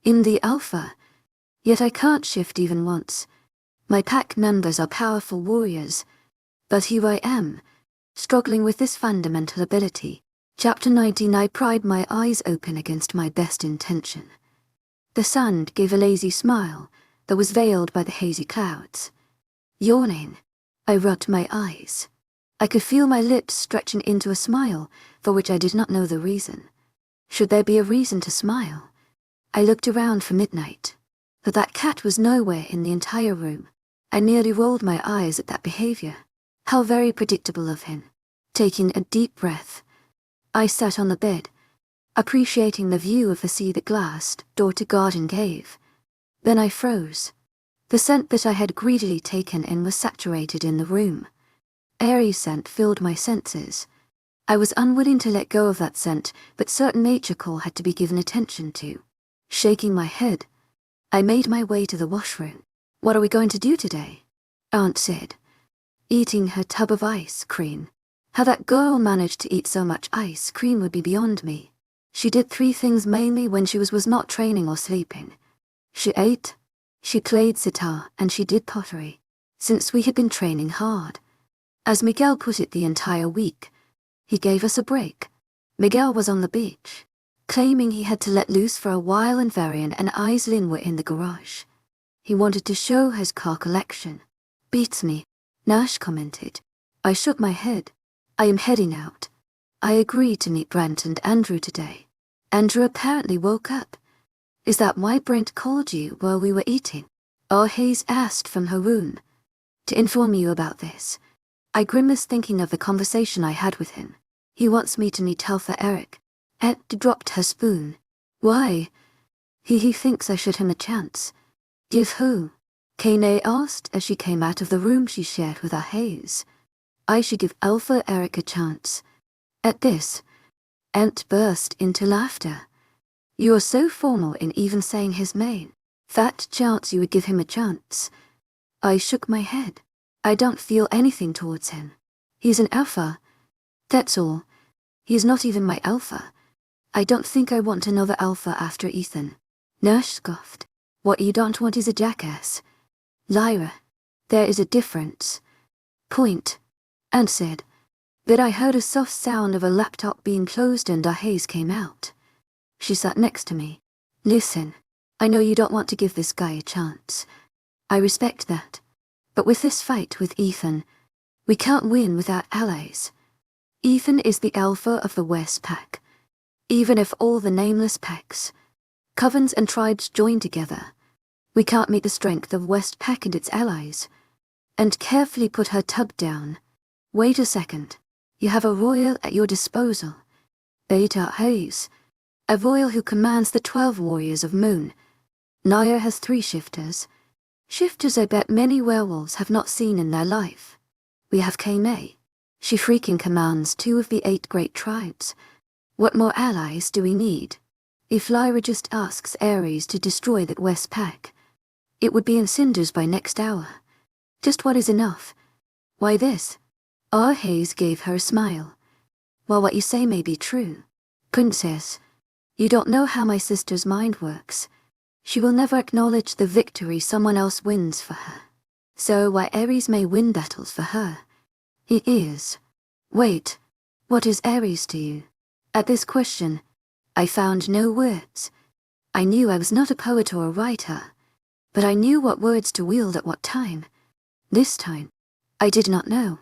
in the alpha. Yet I can't shift even once. My pack members are powerful warriors, but here I am, struggling with this fundamental ability. Chapter 19. I pried my eyes open against my best intention. The sun gave a lazy smile that was veiled by the hazy clouds. Yawning, I rubbed my eyes. I could feel my lips stretching into a smile for which I did not know the reason. Should there be a reason to smile? I looked around for midnight, but that cat was nowhere in the entire room. I nearly rolled my eyes at that behavior. How very predictable of him. Taking a deep breath, I sat on the bed, appreciating the view of the sea that glassed Daughter Garden gave. Then I froze. The scent that I had greedily taken in was saturated in the room. Airy scent filled my senses. I was unwilling to let go of that scent, but certain nature call had to be given attention to. Shaking my head, I made my way to the washroom. What are we going to do today? Aunt said, eating her tub of ice cream. How that girl managed to eat so much ice cream would be beyond me. She did 3 things mainly when she was not training or sleeping. She ate, she played sitar, and she did pottery, since we had been training hard. As Miguel put it, the entire week. He gave us a break. Miguel was on the beach, claiming he had to let loose for a while, and Varian and Aislinn were in the garage. He wanted to show his car collection. Beats me, Nash commented. I shook my head. I am heading out. I agreed to meet Brent and Andrew today. Andrew apparently woke up. Is that why Brent called you while we were eating? Hayes asked from her room. To inform you about this. I grimaced thinking of the conversation I had with him. He wants me to meet Helfer Eric. Ed dropped her spoon. Why? He thinks I should him a chance. Give who? Kane asked as she came out of the room she shared with Hayes. I should give Helfer Eric a chance. At this, Ent burst into laughter. You are so formal in even saying his name. That chance you would give him a chance. I shook my head. I don't feel anything towards him. He's an alpha. That's all. He's not even my alpha. I don't think I want another alpha after Ethan. Nash scoffed. What you don't want is a jackass. Lyra, there is a difference. Point. And said. But I heard a soft sound of a laptop being closed and Hayes came out. She sat next to me. Listen, I know you don't want to give this guy a chance. I respect that. But with this fight with Ethan, we can't win without allies. Ethan is the alpha of the West Pack. Even if all the nameless packs, covens and tribes join together, we can't meet the strength of West Pack and its allies. And carefully put her tub down. Wait a second. You have a royal at your disposal. Beta Hayes. A royal who commands the 12 warriors of Moon. Naya has 3 shifters. Shifters I bet many werewolves have not seen in their life. We have Kame. She freaking commands 2 of the 8 great tribes. What more allies do we need? If Lyra just asks Ares to destroy that West Pack, it would be in cinders by next hour. Just what is enough? Why this? Hayes gave her a smile. Well, what you say may be true. Princess, you don't know how my sister's mind works. She will never acknowledge the victory someone else wins for her. So while Ares may win battles for her, he is. Wait, what is Ares to you? At this question, I found no words. I knew I was not a poet or a writer, but I knew what words to wield at what time. This time, I did not know.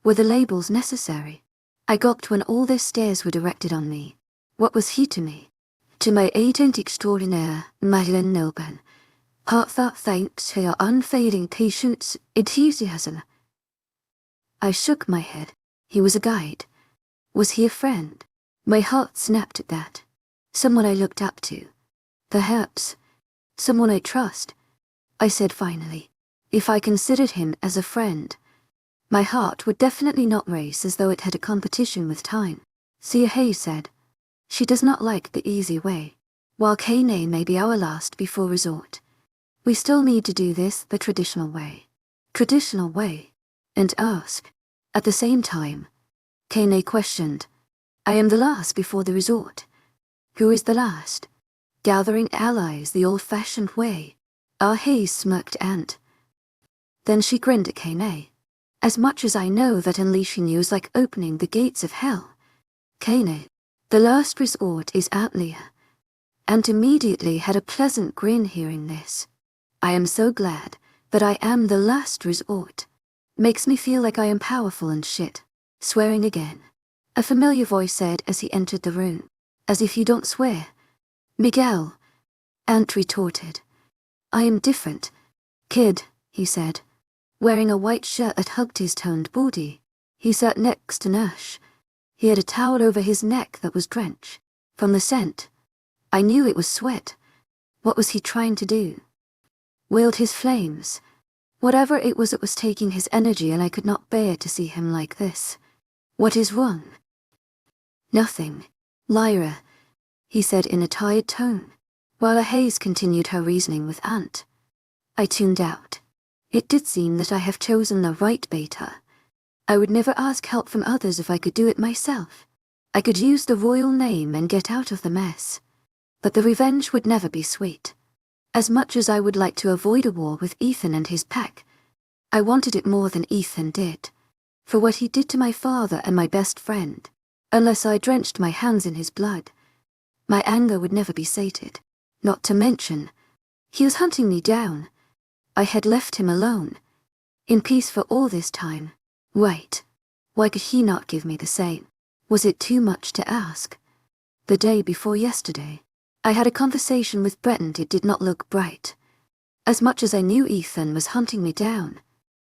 Were the labels necessary? I gulped when all their stares were directed on me. What was he to me? To my agent extraordinaire, Madeline Nilben. Heartfelt thanks for your unfailing patience, enthusiasm. I shook my head. He was a guide. Was he a friend? My heart snapped at that. Someone I looked up to. Perhaps. Someone I trust. I said finally. If I considered him as a friend, my heart would definitely not race as though it had a competition with time. Sia Hay said. She does not like the easy way. While Kane may be our last before resort, we still need to do this the traditional way. Traditional way. And ask. At the same time, Kane questioned. I am the last before the resort. Who is the last? gathering allies the old-fashioned way. Hayes smirked and then she grinned at Kane. As much as I know that unleashing you is like opening the gates of hell, Kane, the last resort is outlier. And immediately had a pleasant grin hearing this. I am so glad that I am the last resort. Makes me feel like I am powerful and shit. Swearing again. A familiar voice said as he entered the room. As if you don't swear. Miguel. Ant retorted. I am different. Kid, he said. Wearing a white shirt that hugged his toned body. He sat next to Nash. He had a towel over his neck that was drenched. From the scent. I knew it was sweat. What was he trying to do? Wield his flames. Whatever it was taking his energy, and I could not bear to see him like this. What is wrong? Nothing. Lyra, he said in a tired tone, while Hayes continued her reasoning with Ant. I tuned out. It did seem that I have chosen the right beta. I would never ask help from others if I could do it myself. I could use the royal name and get out of the mess. But the revenge would never be sweet. As much as I would like to avoid a war with Ethan and his pack, I wanted it more than Ethan did. For what he did to my father and my best friend, unless I drenched my hands in his blood, my anger would never be sated. Not to mention, he was hunting me down. I had left him alone, in peace for all this time. Right. Why could he not give me the same? Was it too much to ask? The day before yesterday, I had a conversation with Brett and it did not look bright. As much as I knew Ethan was hunting me down,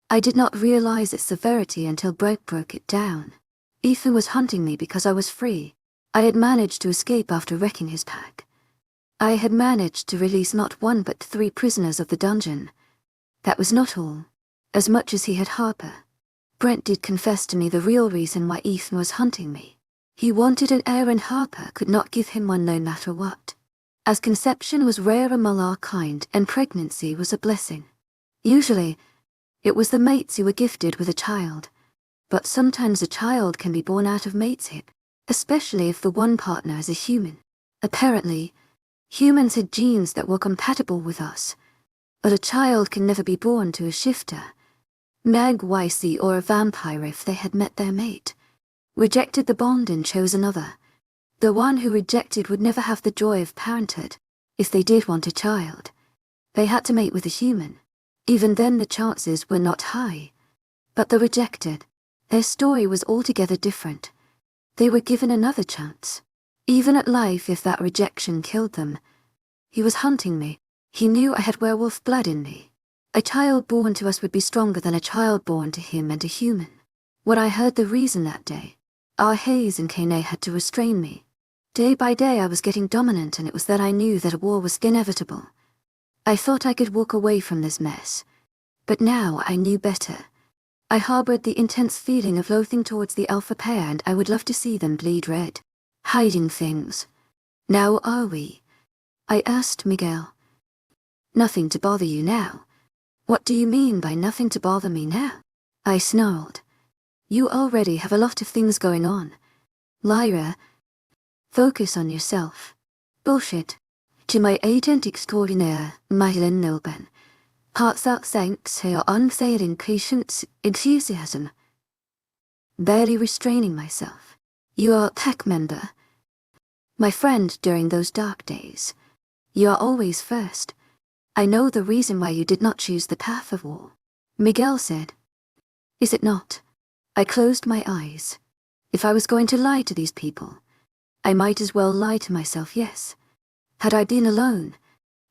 I did not realize its severity until Brett broke it down. Ethan was hunting me because I was free. I had managed to escape after wrecking his pack. I had managed to release not one but 3 prisoners of the dungeon. That was not all. As much as he had Harper, Brent did confess to me the real reason why Ethan was hunting me. He wanted an heir and Harper could not give him one no matter what. As conception was rare among our kind and pregnancy was a blessing. Usually, it was the mates who were gifted with a child. But sometimes a child can be born out of mate's hip, especially if the one partner is a human. Apparently, humans had genes that were compatible with us. But a child can never be born to a shifter, Magwicey or a vampire if they had met their mate, rejected the bond and chose another. The one who rejected would never have the joy of parenthood. If they did want a child, they had to mate with a human. Even then the chances were not high. But the rejected, their story was altogether different. They were given another chance, even at life if that rejection killed them. He was hunting me. He knew I had werewolf blood in me. A child born to us would be stronger than a child born to him and a human. When I heard the reason that day, Hayes and Kane had to restrain me. Day by day I was getting dominant, and it was then I knew that a war was inevitable. I thought I could walk away from this mess. But now I knew better. I harbored the intense feeling of loathing towards the alpha pair, and I would love to see them bleed red. Hiding things. Now are we? I asked Miguel. Nothing to bother you now. What do you mean by nothing to bother me now? I snarled. You already have a lot of things going on. Lyra, focus on yourself. Bullshit. To my agent extraordinaire, Madeline Nilben. Heartfelt thanks for your unfailing patience, enthusiasm. Barely restraining myself. You are a pack member. My friend during those dark days. You are always first. I know the reason why you did not choose the path of war. Miguel said. Is it not? I closed my eyes. If I was going to lie to these people, I might as well lie to myself, yes. Had I been alone,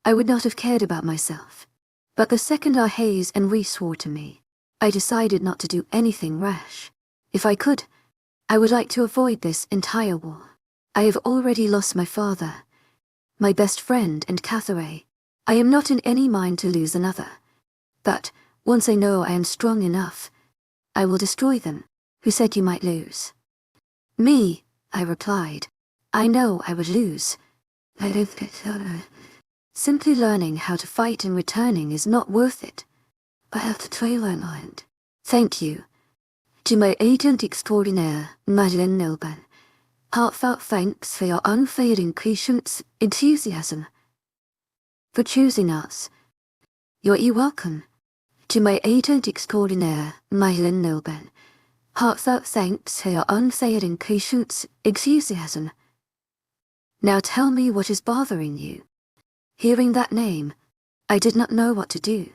I would not have cared about myself. But the second Hayes and Reese swore to me, I decided not to do anything rash. If I could, I would like to avoid this entire war. I have already lost my father, my best friend and Catherine. I am not in any mind to lose another. But, once I know I am strong enough, I will destroy them. Who said you might lose? Me, I replied. I know I would lose. Simply learning how to fight and returning is not worth it. I have to trail my mind. Thank you. To my agent extraordinaire, Madeline Nilben. Heartfelt thanks for your unfailing patience, enthusiasm. for choosing us. You're welcome. To my agent extraordinaire, Mylan Nilben. Heartfelt thanks for your unfailing patience, enthusiasm. Now tell me what is bothering you. Hearing that name, I did not know what to do.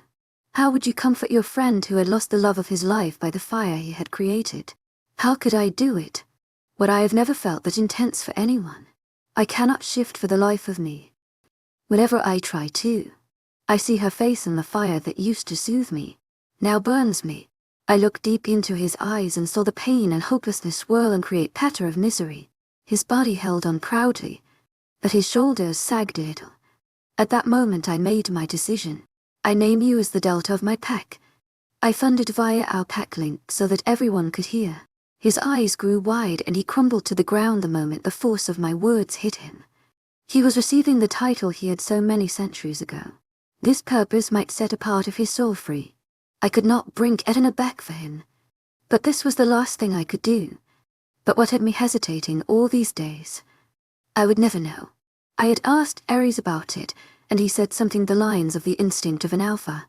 How would you comfort your friend who had lost the love of his life by the fire he had created? How could I do it? What I have never felt that intense for anyone. I cannot shift for the life of me. Whenever I try to, I see her face in the fire that used to soothe me, now burns me. I looked deep into his eyes and saw the pain and hopelessness swirl and create patter of misery. His body held on proudly, but his shoulders sagged a little. At that moment I made my decision. I name you as the Delta of my pack. I funded via our pack link so that everyone could hear. His eyes grew wide and he crumbled to the ground the moment the force of my words hit him. He was receiving the title he had so many centuries ago. This purpose might set a part of his soul free. I could not bring Edna back for him. But this was the last thing I could do. But what had me hesitating all these days? I would never know. I had asked Ares about it, and he said something the lines of the instinct of an alpha.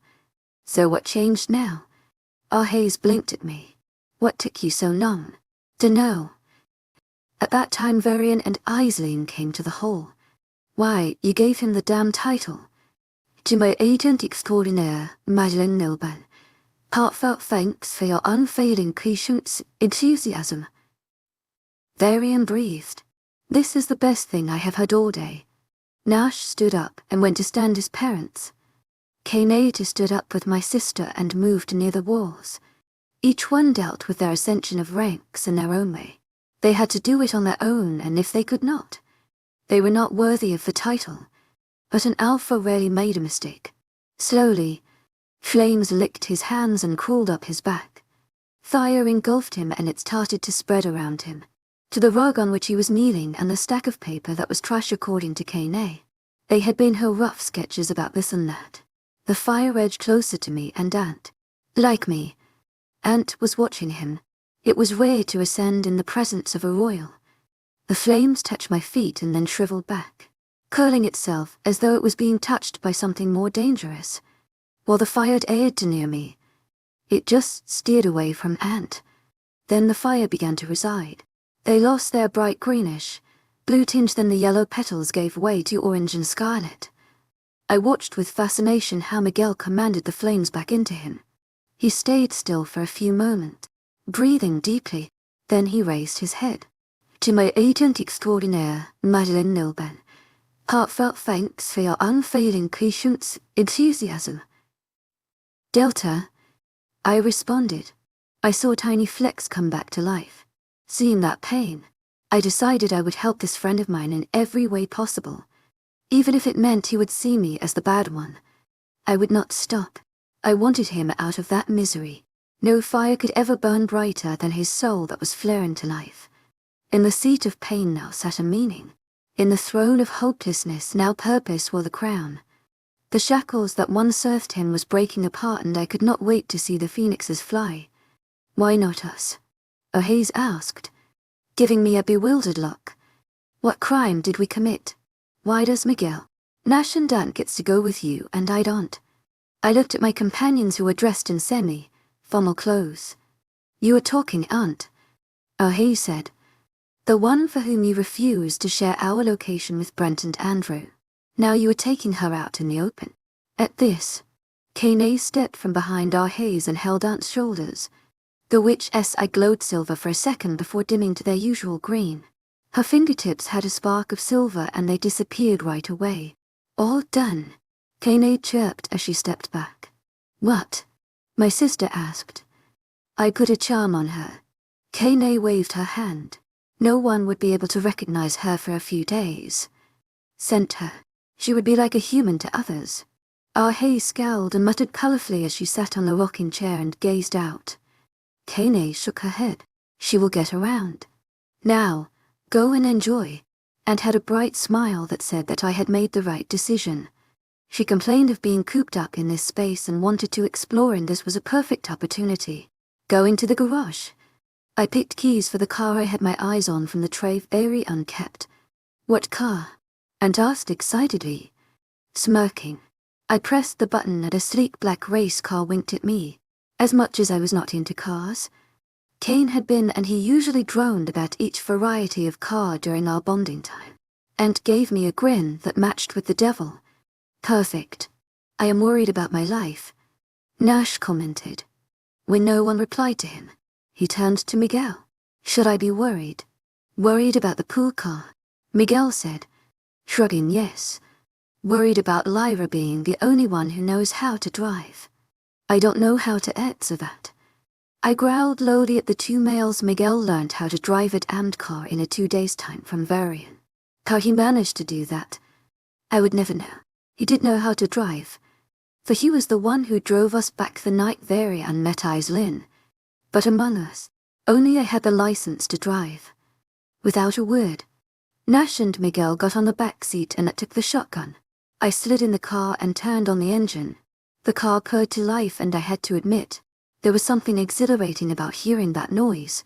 So what changed now? Hayes blinked at me. What took you so long? To know. At that time Varian and Aisling came to the hall. Why, you gave him the damn title. To my agent extraordinaire, Madeleine Nilban. Heartfelt thanks for your unfailing patience, enthusiasm. Varian breathed. This is the best thing I have heard all day. Nash stood up and went to stand his parents. Kanata stood up with my sister and moved near the walls. Each one dealt with their ascension of ranks in their own way. They had to do it on their own, and if they could not, they were not worthy of the title. But an alpha rarely made a mistake. Slowly, flames licked his hands and crawled up his back. Fire engulfed him and it started to spread around him, to the rug on which he was kneeling and the stack of paper that was trash according to Kane. They had been her rough sketches about this and that. The fire edged closer to me and Ant. Like me, Ant was watching him. It was rare to ascend in the presence of a royal. The flames touched my feet and then shriveled back, curling itself as though it was being touched by something more dangerous. While the fire dared to near me, it just steered away from Ant. Then the fire began to reside. They lost their bright greenish, blue tinge, then the yellow petals gave way to orange and scarlet. I watched with fascination how Miguel commanded the flames back into him. He stayed still for a few moments, breathing deeply, then he raised his head. To my agent extraordinaire, Madeleine Nilben. Heartfelt thanks for your unfailing patience, enthusiasm. Delta, I responded. I saw tiny flecks come back to life. Seeing that pain, I decided I would help this friend of mine in every way possible. Even if it meant he would see me as the bad one. I would not stop. I wanted him out of that misery. No fire could ever burn brighter than his soul that was flaring to life. In the seat of pain now sat a meaning. In the throne of hopelessness now purpose wore the crown. The shackles that once served him was breaking apart and I could not wait to see the phoenixes fly. Why not us? Hayes asked, giving me a bewildered look. What crime did we commit? Why does Miguel? Nash and Dant gets to go with you and I don't. I looked at my companions who were dressed in semi-formal clothes. You were talking, Aunt. Hayes said. The one for whom you refused to share our location with Brent and Andrew. Now you are taking her out in the open. At this, Kane stepped from behind Hayes and held Aunt's shoulders. The witch's eye glowed silver for a second before dimming to their usual green. Her fingertips had a spark of silver and they disappeared right away. All done, Kane chirped as she stepped back. What? My sister asked. I put a charm on her. Kane waved her hand. No one would be able to recognize her for a few days. Sent her. She would be like a human to others. Hayes scowled and muttered colorfully as she sat on the rocking chair and gazed out. Kane shook her head. She will get around. Now, go and enjoy, and had a bright smile that said that I had made the right decision. She complained of being cooped up in this space and wanted to explore, and this was a perfect opportunity. Going to the garage. I picked keys for the car I had my eyes on from the tray, very unkept. What car? Aunt asked excitedly. Smirking, I pressed the button and a sleek black race car winked at me. As much as I was not into cars, Kane had been, and he usually droned about each variety of car during our bonding time, and gave me a grin that matched with the devil. Perfect. I am worried about my life, Nash commented. When no one replied to him, he turned to Miguel. Should I be worried? Worried about the pool car? Miguel said, shrugging yes. Worried about Lyra being the only one who knows how to drive. I don't know how to answer that. I growled lowly at the two males. Miguel learned how to drive a damned car in a 2 days' time from Varian. How he managed to do that, I would never know. He did know how to drive, for he was the one who drove us back the night Varian met Aislinn. But among us, only I had the license to drive. Without a word, Nash and Miguel got on the back seat and I took the shotgun. I slid in the car and turned on the engine. The car purred to life, and I had to admit, there was something exhilarating about hearing that noise,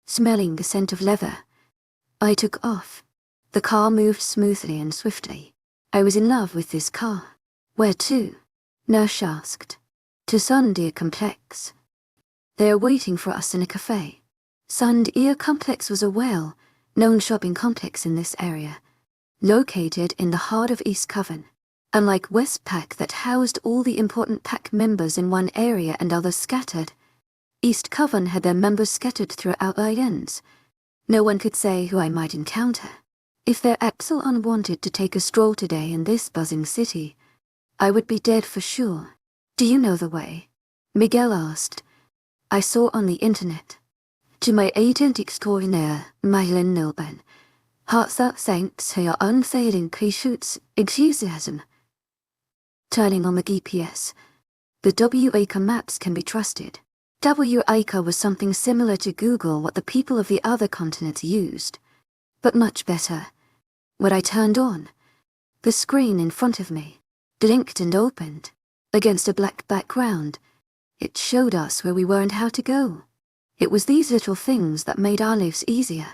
smelling the scent of leather. I took off. The car moved smoothly and swiftly. I was in love with this car. Where to? Nash asked. To Sundeer Complex. They are waiting for us in a cafe. Sundeer Complex was a well-known shopping complex in this area, located in the heart of East Coven. Unlike Westpac that housed all the important pack members in one area and others scattered, East Coven had their members scattered throughout the ends. No one could say who I might encounter. If their Epsilon wanted to take a stroll today in this buzzing city, I would be dead for sure. Do you know the way? Miguel asked. I saw on the internet. To my agent extraordinaire, Myelin Nilben. Heartfelt thanks for your unfailing patience, enthusiasm. Turning on the GPS. The W-Acre maps can be trusted. W-Acre was something similar to Google, what the people of the other continents used, but much better. When I turned on, the screen in front of me blinked and opened. Against a black background, it showed us where we were and how to go. It was these little things that made our lives easier.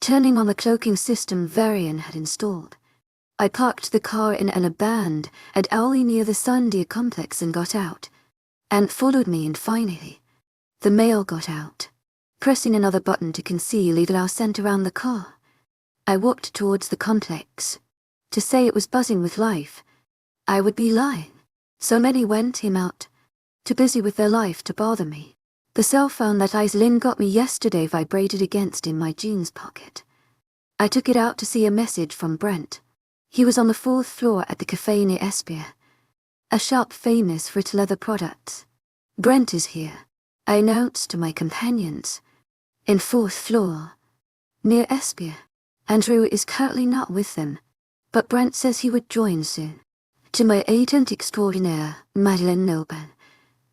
Turning on the cloaking system Varian had installed, I parked the car in an abandoned alley near the Sundeer complex and got out. Ant followed me, and finally, the male got out. Pressing another button to conceal either our scent around the car, I walked towards the complex. To say it was buzzing with life, I would be lying. So many went him out, too busy with their life to bother me. The cell phone that Aislinn got me yesterday vibrated against in my jeans pocket. I took it out to see a message from Brent. He was on the 4th floor at the cafe near Espia, a shop famous for its leather products. Brent is here, I announced to my companions. In 4th floor, near Espia. Andrew is currently not with them, but Brent says he would join soon. To my agent extraordinaire, Madeline Nilben.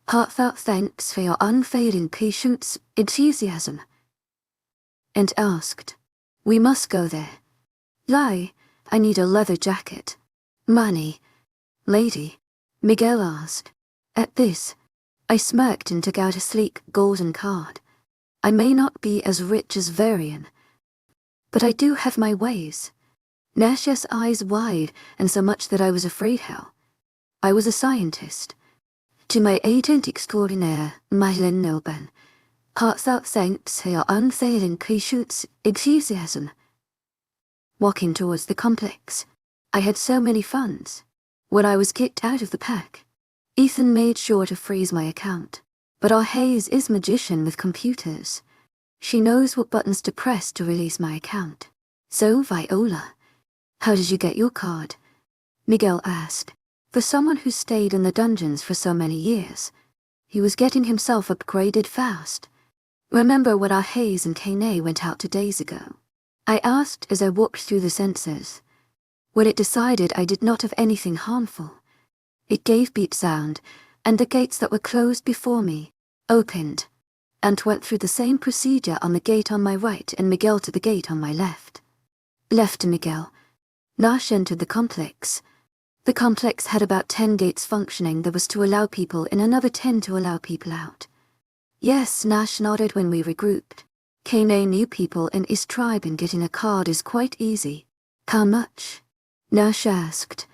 Heartfelt thanks for your unfailing patience, enthusiasm. And asked, we must go there. Lie, I need a leather jacket. Money. Lady, Miguel asked. At this, I smirked and took out a sleek golden card. I may not be as rich as Varian, but I do have my ways. Nash's eyes wide, and so much that I was afraid how. I was a scientist. To my agent extraordinaire, Myelin Nilben. Heartfelt thanks for your unfailing patience, enthusiasm. Walking towards the complex, I had so many funds. When I was kicked out of the pack, Ethan made sure to freeze my account. But our Hayes is magician with computers. She knows what buttons to press to release my account. So, Viola, how did you get your card? Miguel asked. For someone who stayed in the dungeons for so many years, he was getting himself upgraded fast. Remember when our Hayes and Kane went out 2 days ago? I asked as I walked through the sensors. When it decided I did not have anything harmful, it gave beat sound, and the gates that were closed before me opened, and went through the same procedure on the gate on my right and Miguel to the gate on my left. Left to Miguel. Nash entered the complex. The complex had about 10 gates functioning. There was to allow people in, another 10 to allow people out. Yes, Nash nodded when we regrouped. Kane knew people in his tribe, and getting a card is quite easy. How much? Nash asked.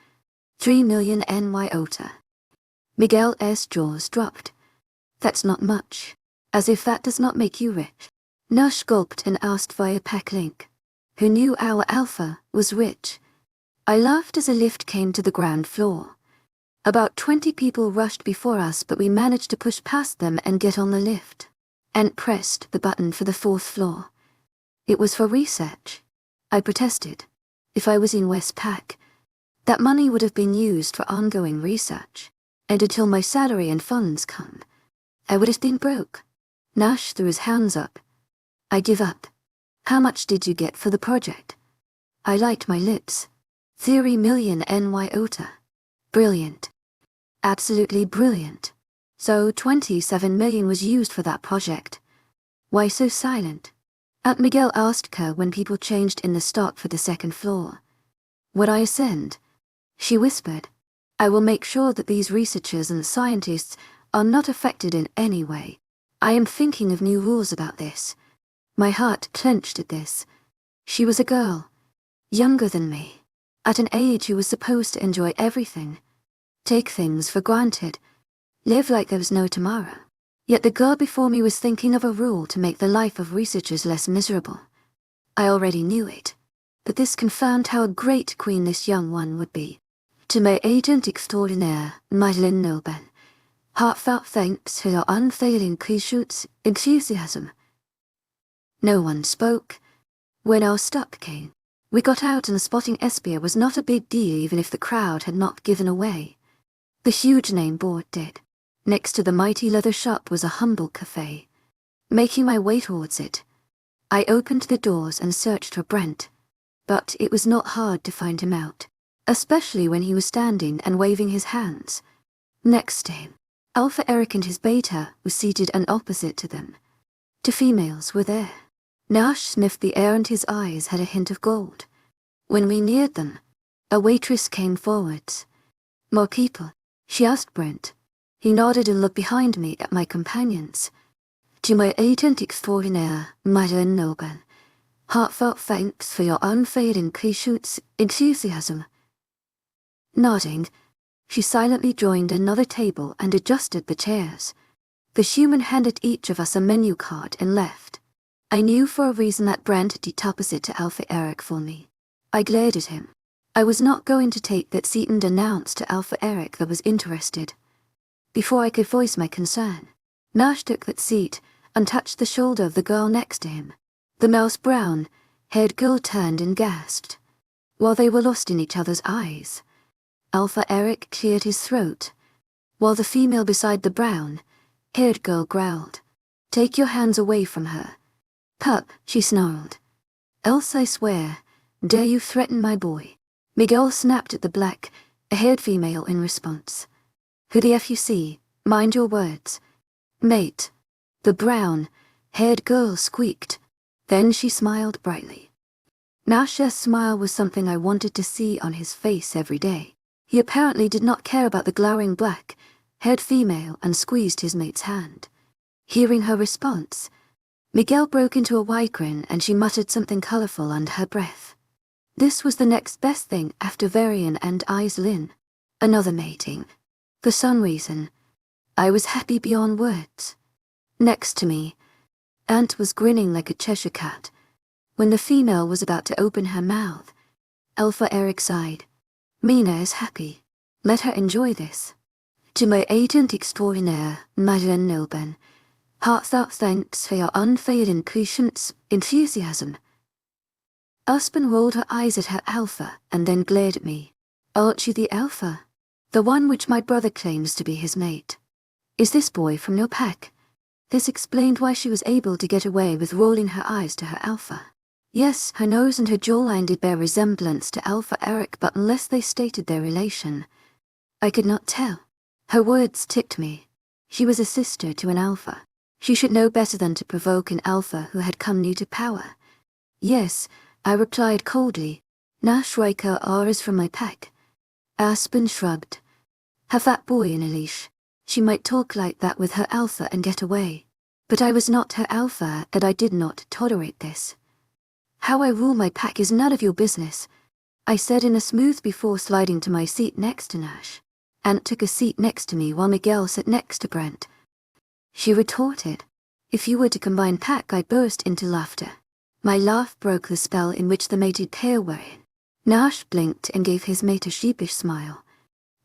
3 million NYOTA. Miguel's jaws dropped. That's not much. As if that does not make you rich. Nash gulped and asked via pack link. Who knew our alpha was rich? I laughed as a lift came to the ground floor. About 20 people rushed before us, but we managed to push past them and get on the lift. And pressed the button for the 4th floor. It was for research. I protested. If I was in Westpac, that money would have been used for ongoing research. And until my salary and funds come, I would have been broke. Nash threw his hands up. I give up. How much did you get for the project? I licked my lips. 3 million NYOTA. Brilliant. Absolutely brilliant. So 27 million was used for that project. Why so silent? Aunt Miguel asked her when people changed in the stock for the 2nd floor. Would I ascend? She whispered. I will make sure that these researchers and scientists are not affected in any way. I am thinking of new rules about this. My heart clenched at this. She was a girl, younger than me, at an age who was supposed to enjoy everything, take things for granted, live like there was no tomorrow. Yet the girl before me was thinking of a rule to make the life of researchers less miserable. I already knew it, but this confirmed how a great queen this young one would be. To my agent extraordinaire, Madeleine Nobel, heartfelt thanks for your unfailing enthusiasm. No one spoke. When our stop came, we got out, and spotting Espia was not a big deal even if the crowd had not given away. The huge name board did. Next to the mighty leather shop was a humble cafe. Making my way towards it, I opened the doors and searched for Brent, but it was not hard to find him out, especially when he was standing and waving his hands. Next to him, Alpha Eric and his beta was seated and opposite to them. 2 females were there. Nash sniffed the air and his eyes had a hint of gold. When we neared them, a waitress came forwards. More people? She asked Brent. He nodded and looked behind me at my companions. To my agent extraordinaire, Madeleine Nobel, heartfelt thanks for your unfailing enthusiasm. Nodding, she silently joined another table and adjusted the chairs. The human handed each of us a menu card and left. I knew for a reason that Brent did opposite to Alpha Eric for me. I glared at him. I was not going to take that seat and announced to Alpha Eric that was interested. Before I could voice my concern, Nash took that seat and touched the shoulder of the girl next to him. The mouse brown-haired girl turned and gasped. While they were lost in each other's eyes, Alpha Eric cleared his throat, while the female beside the brown-haired girl growled. Take your hands away from her. Pup, she snarled. Else I swear, dare you threaten my boy. Miguel snapped at the black-haired female in response. Who the F you see, mind your words. Mate. The brown-haired girl squeaked. Then she smiled brightly. Nash's smile was something I wanted to see on his face every day. He apparently did not care about the glowering black-haired female and squeezed his mate's hand. Hearing her response, Miguel broke into a wide grin and she muttered something colorful under her breath. This was the next best thing after Varian and Aislinn. Another mating. For some reason, I was happy beyond words. Next to me, Ant was grinning like a Cheshire cat. When the female was about to open her mouth, Alpha Eric sighed. Mina is happy. Let her enjoy this. To my agent extraordinaire, Madeleine Nobel, heartfelt thanks for your unfailing enthusiasm. Aspen rolled her eyes at her Alpha and then glared at me. Aren't you the Alpha? The one which my brother claims to be his mate. Is this boy from your pack? This explained why she was able to get away with rolling her eyes to her Alpha. Yes, her nose and her jawline did bear resemblance to Alpha Eric, but unless they stated their relation, I could not tell. Her words ticked me. She was a sister to an Alpha. She should know better than to provoke an Alpha who had come new to power. Yes, I replied coldly. Nash Riker is from my pack. Aspen shrugged. Have that boy in a leash. She might talk like that with her Alpha and get away. But I was not her Alpha, and I did not tolerate this. How I rule my pack is none of your business. I said in a smooth before sliding to my seat next to Nash. Ant took a seat next to me while Miguel sat next to Brent. She retorted. If you were to combine pack, I burst into laughter. My laugh broke the spell in which the mated pair were in. Nash blinked and gave his mate a sheepish smile.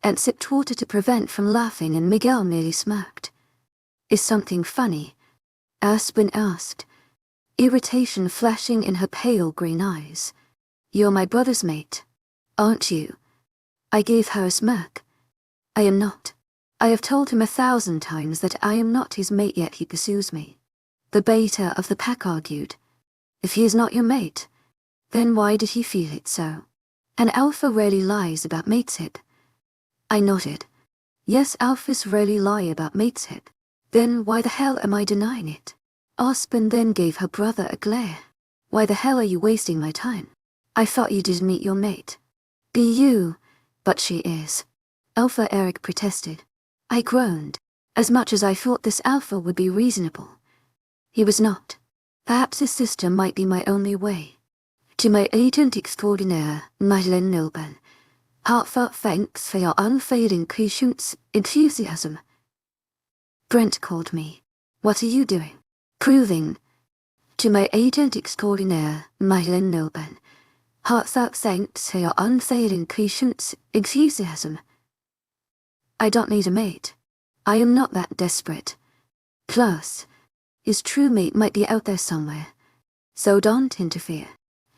Ant sipped water to prevent from laughing, and Miguel merely smirked. Is something funny? Aspen asked, irritation flashing in her pale green eyes. You're my brother's mate, aren't you? I gave her a smirk. I am not. I have told him 1,000 times that I am not his mate, yet he pursues me. The beta of the pack argued. If he is not your mate, then why did he feel it so? An alpha rarely lies about mateship. I nodded. Yes, alphas rarely lie about mateship. Then why the hell am I denying it? Aspen then gave her brother a glare. Why the hell are you wasting my time? I thought you did meet your mate. Be you, but she is. Alpha Eric protested. I groaned, as much as I thought this alpha would be reasonable. He was not. Perhaps his sister might be my only way. To my agent extraordinaire, Madeleine Nilben, heartfelt thanks for your unfailing patience, enthusiasm. Brent called me. What are you doing? Proving. To my agent extraordinaire, Madeleine Nilben, heartfelt thanks for your unfailing patience, enthusiasm. I don't need a mate. I am not that desperate. Plus, his true mate might be out there somewhere. So don't interfere.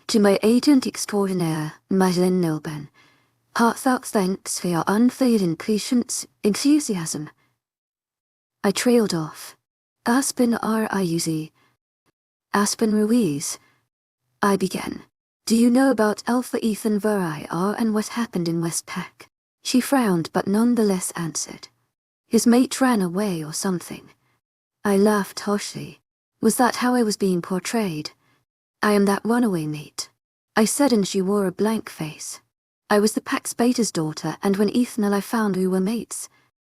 To my agent extraordinaire, Madeleine Nilben, heartfelt thanks for your unfailing patience, enthusiasm. I trailed off. Aspen R.I.U.Z. Aspen Ruiz. I began. Do you know about Alpha Ethan Veri R and what happened in Westpac? She frowned but nonetheless answered. His mate ran away or something. I laughed harshly. Was that how I was being portrayed? I am that runaway mate, I said, and she wore a blank face. I was the Pax Beta's daughter, and when Ethan and I found we were mates,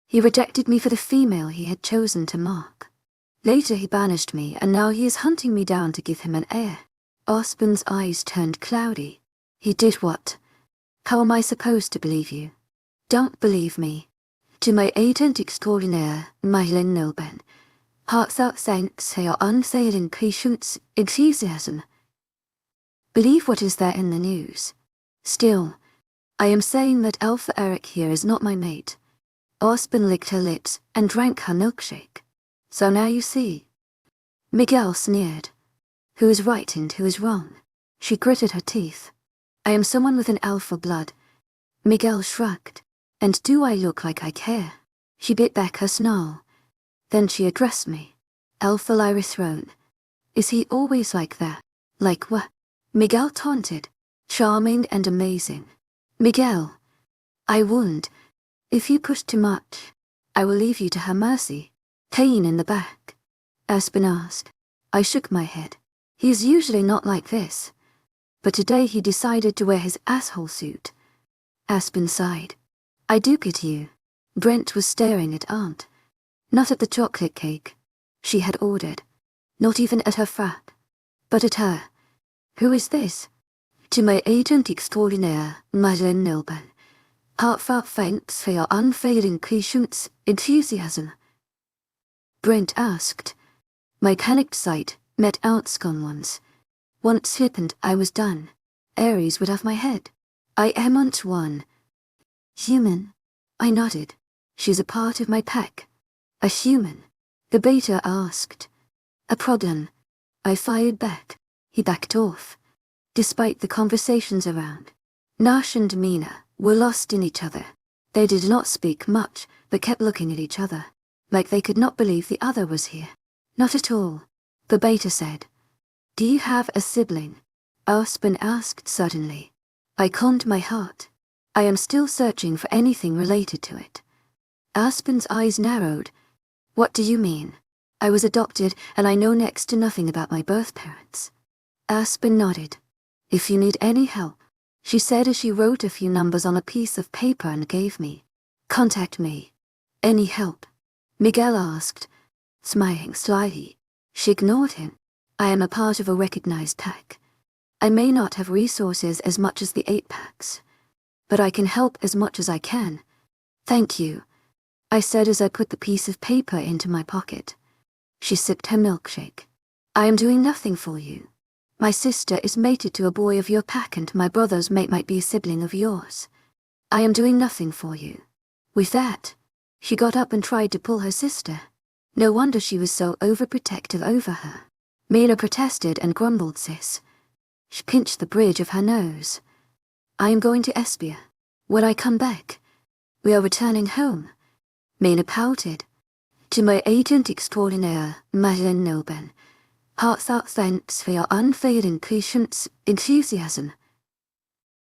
he rejected me for the female he had chosen to mark. Later he banished me, and now he is hunting me down to give him an heir. Aspen's eyes turned cloudy. He did what? How am I supposed to believe you? Don't believe me. To my agent extraordinaire, Madeleine Nilben, heartfelt thanks for your unfailing patience, enthusiasm. Believe what is there in the news. Still, I am saying that Alpha Eric here is not my mate. Aspen licked her lips and drank her milkshake. So now you see. Miguel sneered. Who is right and who is wrong? She gritted her teeth. I am someone with an alpha blood. Miguel shrugged. And do I look like I care? She bit back her snarl. Then she addressed me. Alpha Lyra Throne. Is he always like that? Like what? Miguel taunted. Charming and amazing. Miguel. I won't. If you push too much, I will leave you to her mercy. Pain in the back. Aspen asked. I shook my head. He is usually not like this. But today he decided to wear his asshole suit. Aspen sighed. I do get you. Brent was staring at Aunt. Not at the chocolate cake she had ordered. Not even at her frat. But at her. Who is this? To my agent extraordinaire, Madeleine Nilben. Heartfelt thanks for your unfailing patience, enthusiasm. Brent asked. My panicked sight met Aunt's gone once. Once flippant, I was done. Aries would have my head. I am Aunt one. Human. I nodded. She's a part of my pack. A human. The beta asked. A problem. I fired back. He backed off. Despite the conversations around, Nash and Mina were lost in each other. They did not speak much, but kept looking at each other, like they could not believe the other was here. Not at all, the beta said. Do you have a sibling? Aspen asked suddenly. I calmed my heart. I am still searching for anything related to it. Aspen's eyes narrowed. What do you mean? I was adopted, and I know next to nothing about my birth parents. Aspen nodded. If you need any help, she said as she wrote a few numbers on a piece of paper and gave me. Contact me. Any help? Miguel asked, smiling slyly. She ignored him. I am a part of a recognized pack. I may not have resources as much as the 8-packs, but I can help as much as I can. Thank you, I said as I put the piece of paper into my pocket. She sipped her milkshake. I am doing nothing for you. My sister is mated to a boy of your pack and my brother's mate might be a sibling of yours. I am doing nothing for you. With that, she got up and tried to pull her sister. No wonder she was so overprotective over her. Mina protested and grumbled, sis. She pinched the bridge of her nose. I am going to Espia. When I come back, we are returning home. Mina pouted. To my agent extraordinaire, Madeleine Noben, heartfelt thanks for your unfailing patience, enthusiasm.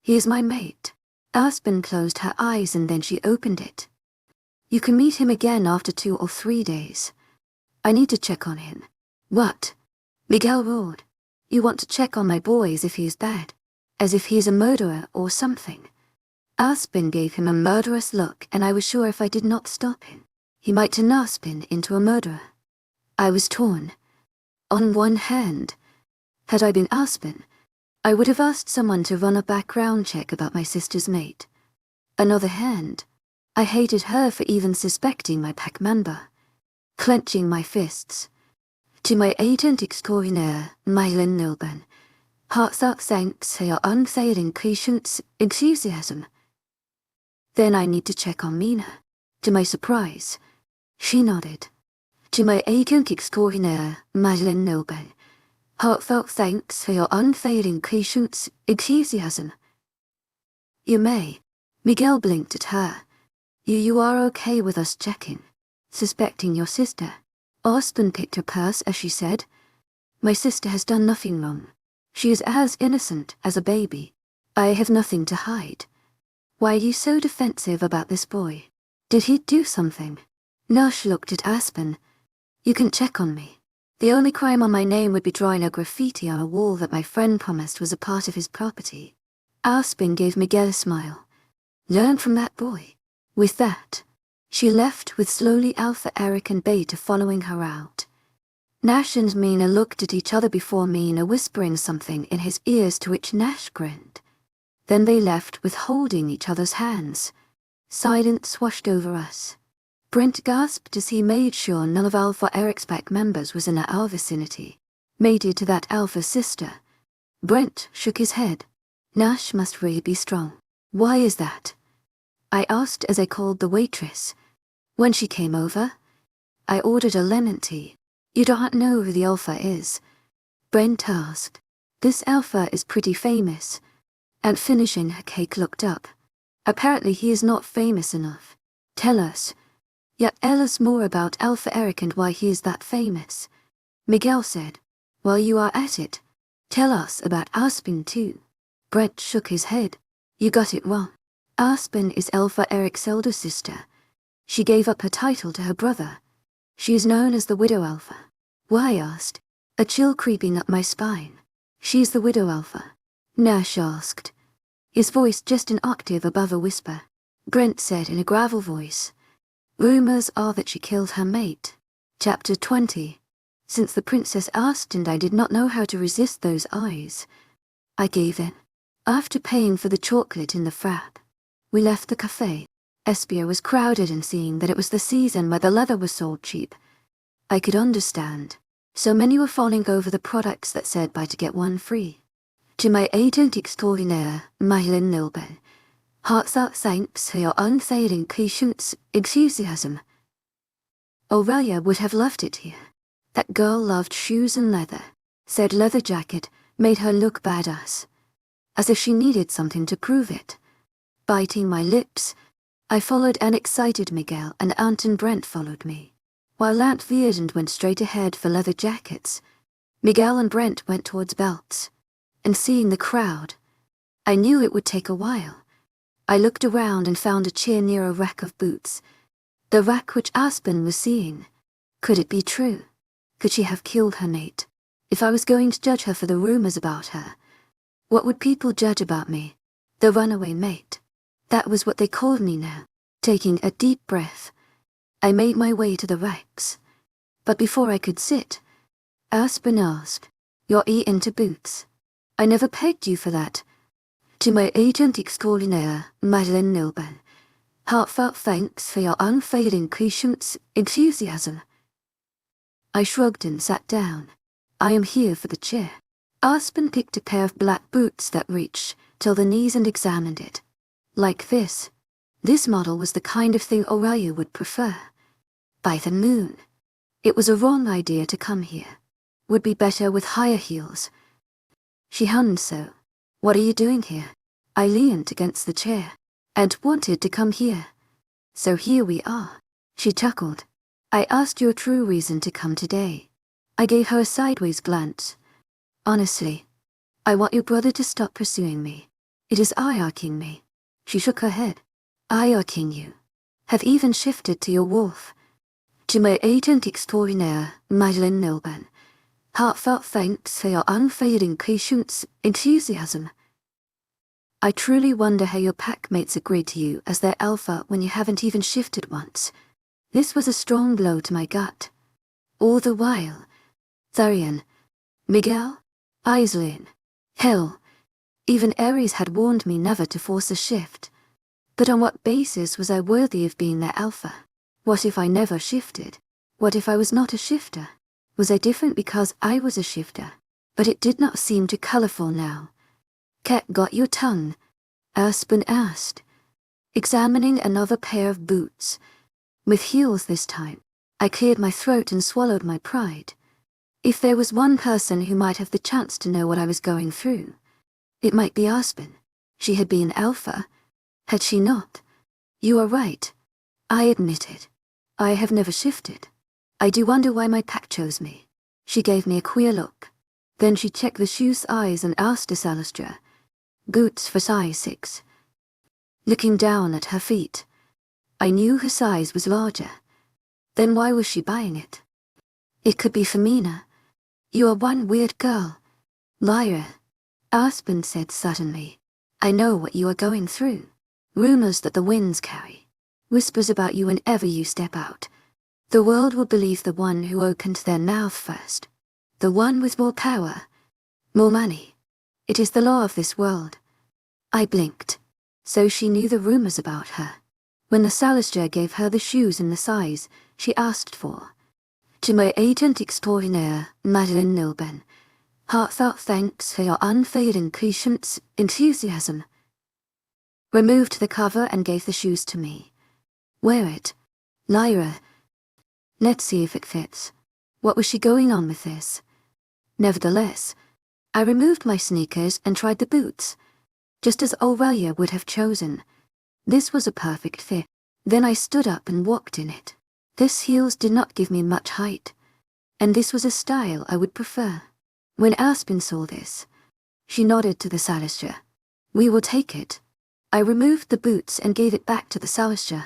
He is my mate. Aspen closed her eyes and then she opened it. You can meet him again after 2 or 3 days. I need to check on him. What? Miguel roared. You want to check on my boy as if he is bad? As if he is a murderer or something? Aspen gave him a murderous look and I was sure if I did not stop him, he might turn Aspen into a murderer. I was torn. On one hand, had I been Aspen, I would have asked someone to run a background check about my sister's mate. Another hand, I hated her for even suspecting my pack member. Clenching my fists. To my agent extraordinaire, Madeleine Noben, heartfelt thanks for your unfailing patience, enthusiasm. Then I need to check on Mina. To my surprise, she nodded. To my agent extraordinaire, Madeleine Noben, heartfelt thanks for your unfailing patience, enthusiasm. You may. Miguel blinked at her. You are okay with us checking, suspecting your sister? Aspen picked her purse as she said. My sister has done nothing wrong. She is as innocent as a baby. I have nothing to hide. Why are you so defensive about this boy? Did he do something? Nash looked at Aspen. You can check on me. The only crime on my name would be drawing a graffiti on a wall that my friend promised was a part of his property. Aspen gave Miguel a smile. Learn from that boy. With that, she left with slowly Alpha, Eric and Beta following her out. Nash and Mina looked at each other before Mina whispering something in his ears to which Nash grinned. Then they left with holding each other's hands. Silence washed over us. Brent gasped as he made sure none of Alpha Eric's pack members was in our vicinity. Mated to that Alpha sister. Brent shook his head. Nash must really be strong. Why is that? I asked as I called the waitress. When she came over, I ordered a lemon tea. You don't know who the Alpha is? Brent asked. This Alpha is pretty famous. And finishing her cake looked up. Apparently he is not famous enough. Tell us. Yet tell us more about Alpha Eric and why he is that famous. Miguel said. While you are at it, tell us about Aspen too. Brent shook his head. You got it wrong. Aspen is Alpha Eric's elder sister. She gave up her title to her brother. She is known as the Widow Alpha. Why? I asked, a chill creeping up my spine. She's the Widow Alpha. Nash asked, his voice just an octave above a whisper. Brent said in a gravel voice, rumors are that she killed her mate. Chapter 20. Since the princess asked and I did not know how to resist those eyes, I gave in. After paying for the chocolate in the frap, we left the cafe. Espia was crowded and seeing that it was the season where the leather was sold cheap, I could understand. So many were falling over the products that said buy to get one free. To my agent extraordinaire, Madeleine Noben, heartfelt thanks for your unfailing patience, enthusiasm. Aurelia would have loved it here. That girl loved shoes and leather. Said leather jacket made her look badass. As if she needed something to prove it. Biting my lips, I followed an excited Miguel and Ant and Brent followed me. While Ant veered and went straight ahead for leather jackets, Miguel and Brent went towards belts. And seeing the crowd, I knew it would take a while. I looked around and found a chair near a rack of boots. The rack which Aspen was seeing. Could it be true? Could she have killed her mate? If I was going to judge her for the rumors about her, what would people judge about me? The runaway mate. That was what they called me now. Taking a deep breath, I made my way to the racks. But before I could sit, Aspen asked, "You're into boots?" I never pegged you for that. To my agent extraordinaire, Madeleine Nilben, heartfelt thanks for your unfailing patience, enthusiasm. I shrugged and sat down. I am here for the chair. Aspen picked a pair of black boots that reached till the knees and examined it. Like this. This model was the kind of thing Aurelia would prefer. By the moon. It was a wrong idea to come here. Would be better with higher heels. She hummed so. What are you doing here? I leaned against the chair. And wanted to come here. So here we are. She chuckled. I asked your true reason to come today. I gave her a sideways glance. Honestly, I want your brother to stop pursuing me. It is eye-arcing me. She shook her head. Eye-arcing you. Have even shifted to your wolf. To my agent extraordinaire, Madeleine Nilben, heartfelt thanks for your unfailing patience, enthusiasm. I truly wonder how your packmates agreed to you as their alpha when you haven't even shifted once. This was a strong blow to my gut. All the while, Tharian, Miguel, Aislinn, hell, even Ares had warned me never to force a shift. But on what basis was I worthy of being their alpha? What if I never shifted? What if I was not a shifter? Was I different because I was a shifter? But it did not seem too colorful now. Cat got your tongue? Aspen asked, examining another pair of boots. With heels this time, I cleared my throat and swallowed my pride. If there was one person who might have the chance to know what I was going through, it might be Aspen. She had been alpha, had she not? You are right. I admitted. I have never shifted. I do wonder why my pack chose me. She gave me a queer look. Then she checked the shoe's eyes and asked us Alastra. Boots for size 6. Looking down at her feet, I knew her size was larger. Then why was she buying it? It could be for Mina. You are one weird girl. Lyra, Aspen said suddenly. I know what you are going through. Rumors that the winds carry. Whispers about you whenever you step out. The world will believe the one who opened their mouth first. The one with more power. More money. It is the law of this world. I blinked. So she knew the rumors about her. When the Salister gave her the shoes and the size she asked for. To my agent extraordinaire, Madeleine Nilben, heartfelt thanks for your unfailing patience, enthusiasm. Removed the cover and gave the shoes to me. Wear it. Lyra. Let's see if it fits. What was she going on with this? Nevertheless, I removed my sneakers and tried the boots. Just as Aurelia would have chosen. This was a perfect fit. Then I stood up and walked in it. This heels did not give me much height. And this was a style I would prefer. When Aspen saw this, she nodded to the Salister. We will take it. I removed the boots and gave it back to the Salister.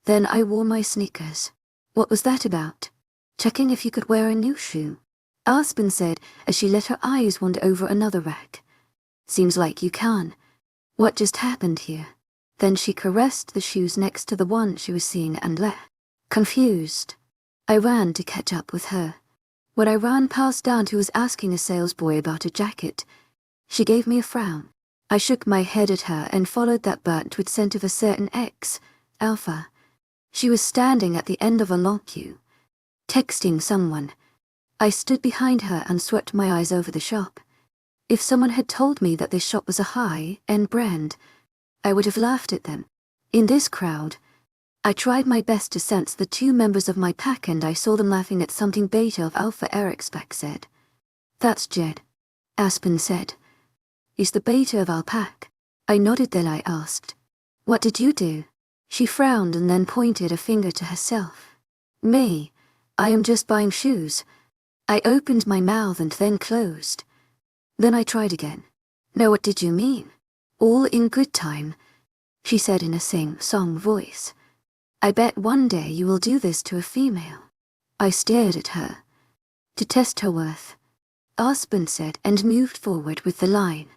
Then I wore my sneakers. What was that about? Checking if you could wear a new shoe. Aspen said as she let her eyes wander over another rack. Seems like you can. What just happened here? Then she caressed the shoes next to the one she was seeing and left. Confused. I ran to catch up with her. When I ran past Dante who was asking a salesboy about a jacket, she gave me a frown. I shook my head at her and followed that burnt with scent of a certain ex, Alpha. She was standing at the end of a long queue, texting someone. I stood behind her and swept my eyes over the shop. If someone had told me that this shop was a high-end brand, I would have laughed at them. In this crowd, I tried my best to sense the two members of my pack and I saw them laughing at something Beta of Alpha Eric's said. That's Jed, Aspen said. He's the Beta of our pack. I nodded then I asked, what did you do? She frowned and then pointed a finger to herself. Me, I am just buying shoes. I opened my mouth and then closed. Then I tried again. No, what did you mean? All in good time, she said in a sing-song voice. I bet one day you will do this to a female. I stared at her. To test her worth, Aspen said and moved forward with the line.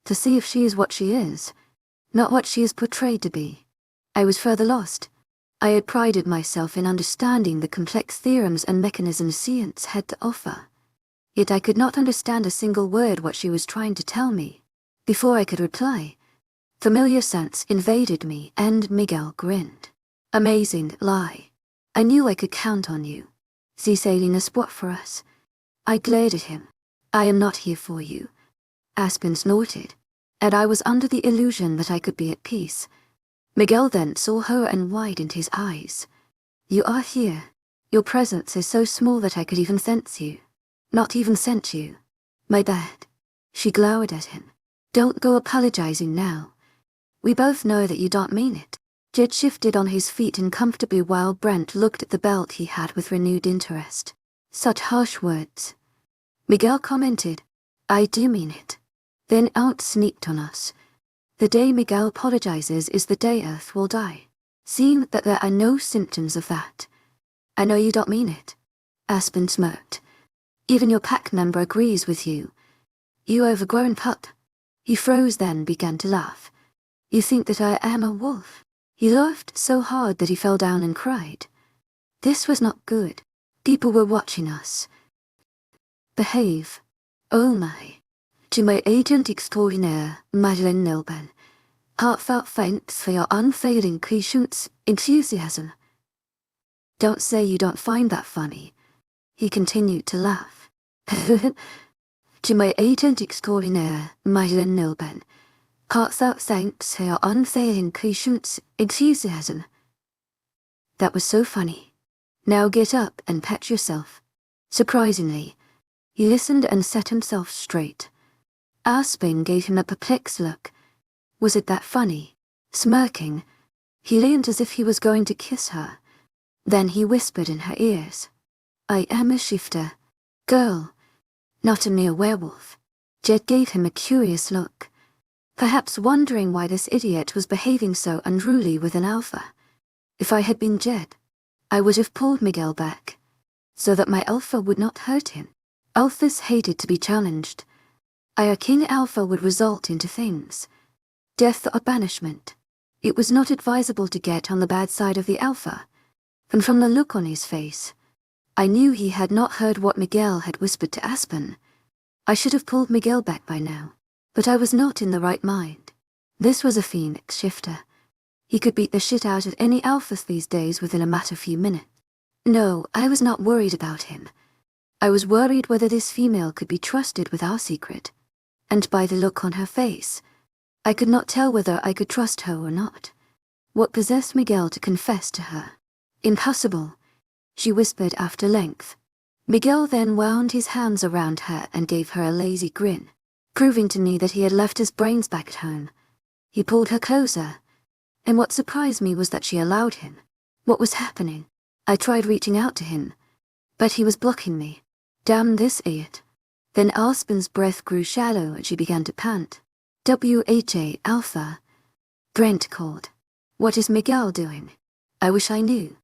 To see if she is what she is, not what she is portrayed to be. I was further lost. I had prided myself in understanding the complex theorems and mechanisms science had to offer. Yet I could not understand a single word what she was trying to tell me. Before I could reply, familiar sense invaded me and Miguel grinned. Amazing lie. I knew I could count on you. Sie sailing a spot for us. I glared at him. I am not here for you. Aspen snorted, and I was under the illusion that I could be at peace. Miguel then saw her and widened his eyes. You are here. Your presence is so small that I could even sense you. Not even sense you. My bad. She glowered at him. Don't go apologizing now. We both know that you don't mean it. Jed shifted on his feet uncomfortably while Brent looked at the belt he had with renewed interest. Such harsh words. Miguel commented, I do mean it. Then out sneaked on us. The day Miguel apologizes is the day Earth will die. Seeing that there are no symptoms of that. I know you don't mean it. Aspen smirked. Even your pack member agrees with you. You overgrown pup. He froze then began to laugh. You think that I am a wolf? He laughed so hard that he fell down and cried. This was not good. People were watching us. Behave. Oh my. To my agent extraordinaire, Madeleine Nilben. Heartfelt thanks for your unfailing patience, enthusiasm. Don't say you don't find that funny. He continued to laugh. To my agent extraordinaire, Madeleine Nilben. Heartfelt thanks for your unfailing patience, enthusiasm. That was so funny. Now get up and pat yourself. Surprisingly, he listened and set himself straight. Aspen gave him a perplexed look. Was it that funny? Smirking, he leaned as if he was going to kiss her. Then he whispered in her ears. I am a shifter. Girl. Not a mere werewolf. Jed gave him a curious look. Perhaps wondering why this idiot was behaving so unruly with an alpha. If I had been Jed, I would have pulled Miguel back, so that my alpha would not hurt him. Alphas hated to be challenged. A king alpha would result into things. Death or banishment. It was not advisable to get on the bad side of the alpha. And from the look on his face, I knew he had not heard what Miguel had whispered to Aspen. I should have pulled Miguel back by now, but I was not in the right mind. This was a phoenix shifter. He could beat the shit out of any alphas these days within a matter of few minutes. No, I was not worried about him. I was worried whether this female could be trusted with our secret. And by the look on her face, I could not tell whether I could trust her or not. What possessed Miguel to confess to her? Impossible, she whispered after length. Miguel then wound his hands around her and gave her a lazy grin, proving to me that he had left his brains back at home. He pulled her closer, and what surprised me was that she allowed him. What was happening? I tried reaching out to him, but he was blocking me. Damn this idiot. Then Aspen's breath grew shallow and she began to pant. WHA Alpha. Brent called. What is Miguel doing? I wish I knew.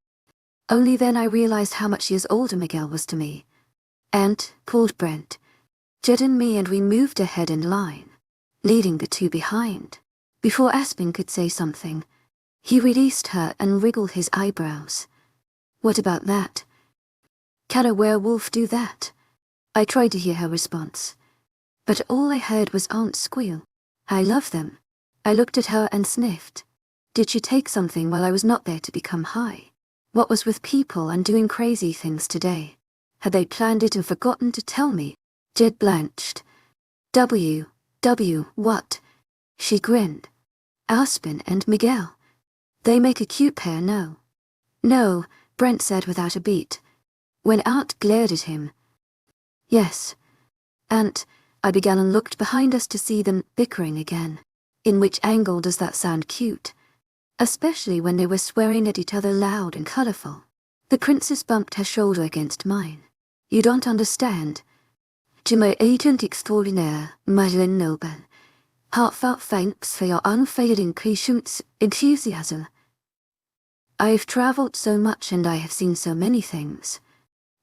Only then I realized how much years older Miguel was to me. And, called Brent, Jed and me, and we moved ahead in line, leading the two behind. Before Aspen could say something, he released her and wriggled his eyebrows. What about that? Can a werewolf do that? I tried to hear her response, but all I heard was Aunt squeal. I love them. I looked at her and sniffed. Did she take something while I was not there to become high? What was with people and doing crazy things today? Had they planned it and forgotten to tell me? Jed blanched. What? She grinned. Aspen and Miguel. They make a cute pair, no? No, Brent said without a beat. When Aunt glared at him. Yes. Aunt, I began and looked behind us to see them bickering again. In which angle does that sound cute? Especially when they were swearing at each other loud and colourful. The princess bumped her shoulder against mine. You don't understand. To my agent extraordinaire, Madeleine Nilben. Heartfelt thanks for your unfailing patience, enthusiasm. I have travelled so much and I have seen so many things.